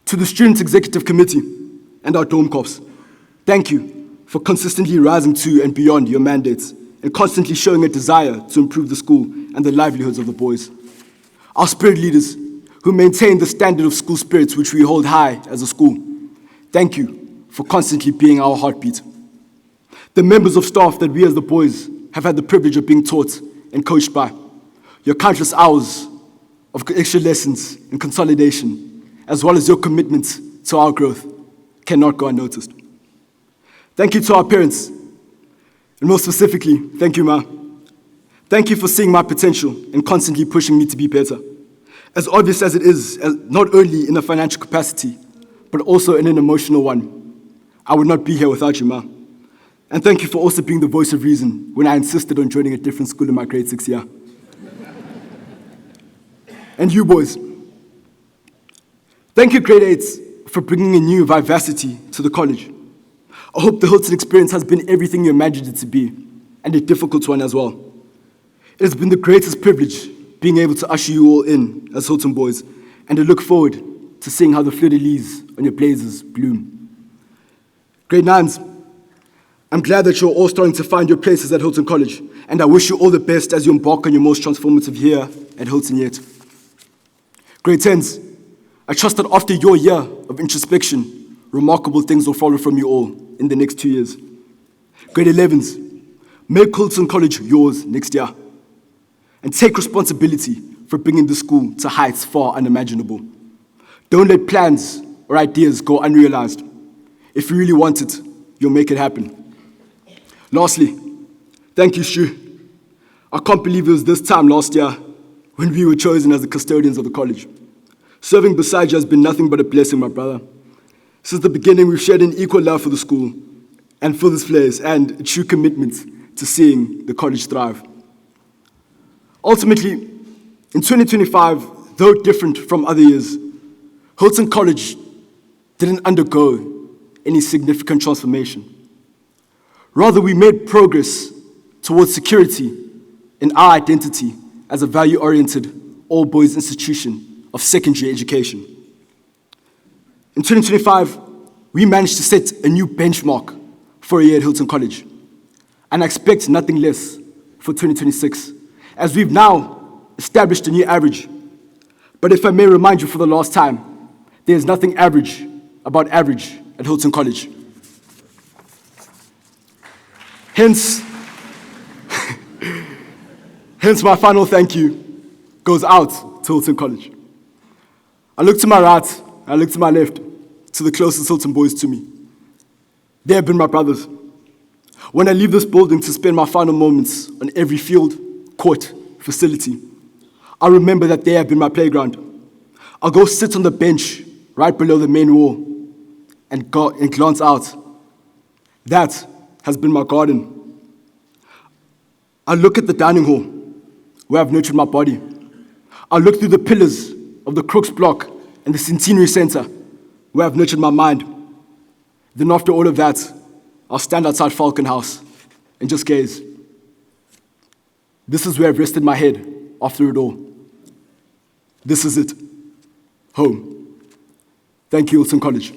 [SPEAKER 1] To the Student Executive Committee and our dorm corps, thank you for consistently rising to and beyond your mandates and constantly showing a desire to improve the school and the livelihoods of the boys. Our spirit leaders, who maintain the standard of school spirits which we hold high as a school, thank you for constantly being our heartbeat. The members of staff that we as the boys have had the privilege of being taught and coached by, your countless hours of extra lessons and consolidation, as well as your commitment to our growth, cannot go unnoticed. Thank you to our parents, and most specifically, thank you, Ma. Thank you for seeing my potential and constantly pushing me to be better. As obvious as it is, not only in a financial capacity, but also in an emotional one, I would not be here without you, Ma. And thank you for also being the voice of reason when I insisted on joining a different school in my grade 6 year. And you boys, thank you grade 8s for bringing a new vivacity to the college. I hope the Hilton experience has been everything you imagined it to be, and a difficult one as well. It has been the greatest privilege being able to usher you all in as Hilton boys, and I look forward to seeing how the fleur-de-lis on your blazers bloom. Grade 9s, I'm glad that you're all starting to find your places at Hilton College, and I wish you all the best as you embark on your most transformative year at Hilton yet. Grade 10s, I trust that after your year of introspection, remarkable things will follow from you all in the next 2 years. Grade 11s, make Hilton College yours next year, and take responsibility for bringing the school to heights far unimaginable. Don't let plans or ideas go unrealized. If you really want it, you'll make it happen. Lastly, thank you, Stu. I can't believe it was this time last year when we were chosen as the custodians of the college. Serving beside you has been nothing but a blessing, my brother. Since the beginning, we've shared an equal love for the school and for this place, and a true commitment to seeing the college thrive. Ultimately, in 2025, though different from other years, Hilton College didn't undergo any significant transformation. Rather, we made progress towards security in our identity as a value-oriented, all-boys institution of secondary education. In 2025, we managed to set a new benchmark for a year at Hilton College, and I expect nothing less for 2026, as we've now established a new average. But if I may remind you for the last time, there's nothing average about average at Hilton College. Hence my final thank you goes out to Hilton College. I look to my right, I look to my left, to the closest Hilton boys to me. They have been my brothers. When I leave this building to spend my final moments on every field, court, facility, I remember that they have been my playground. I'll go sit on the bench right below the main wall and glance out. That has been my garden. I look at the dining hall where I've nurtured my body. I look through the pillars of the Crooks Block and the Centenary Center where I've nurtured my mind. Then after all of that, I'll stand outside Falcon House and just gaze. This is where I've rested my head after it all. This is it. Home. Thank you, Hilton College.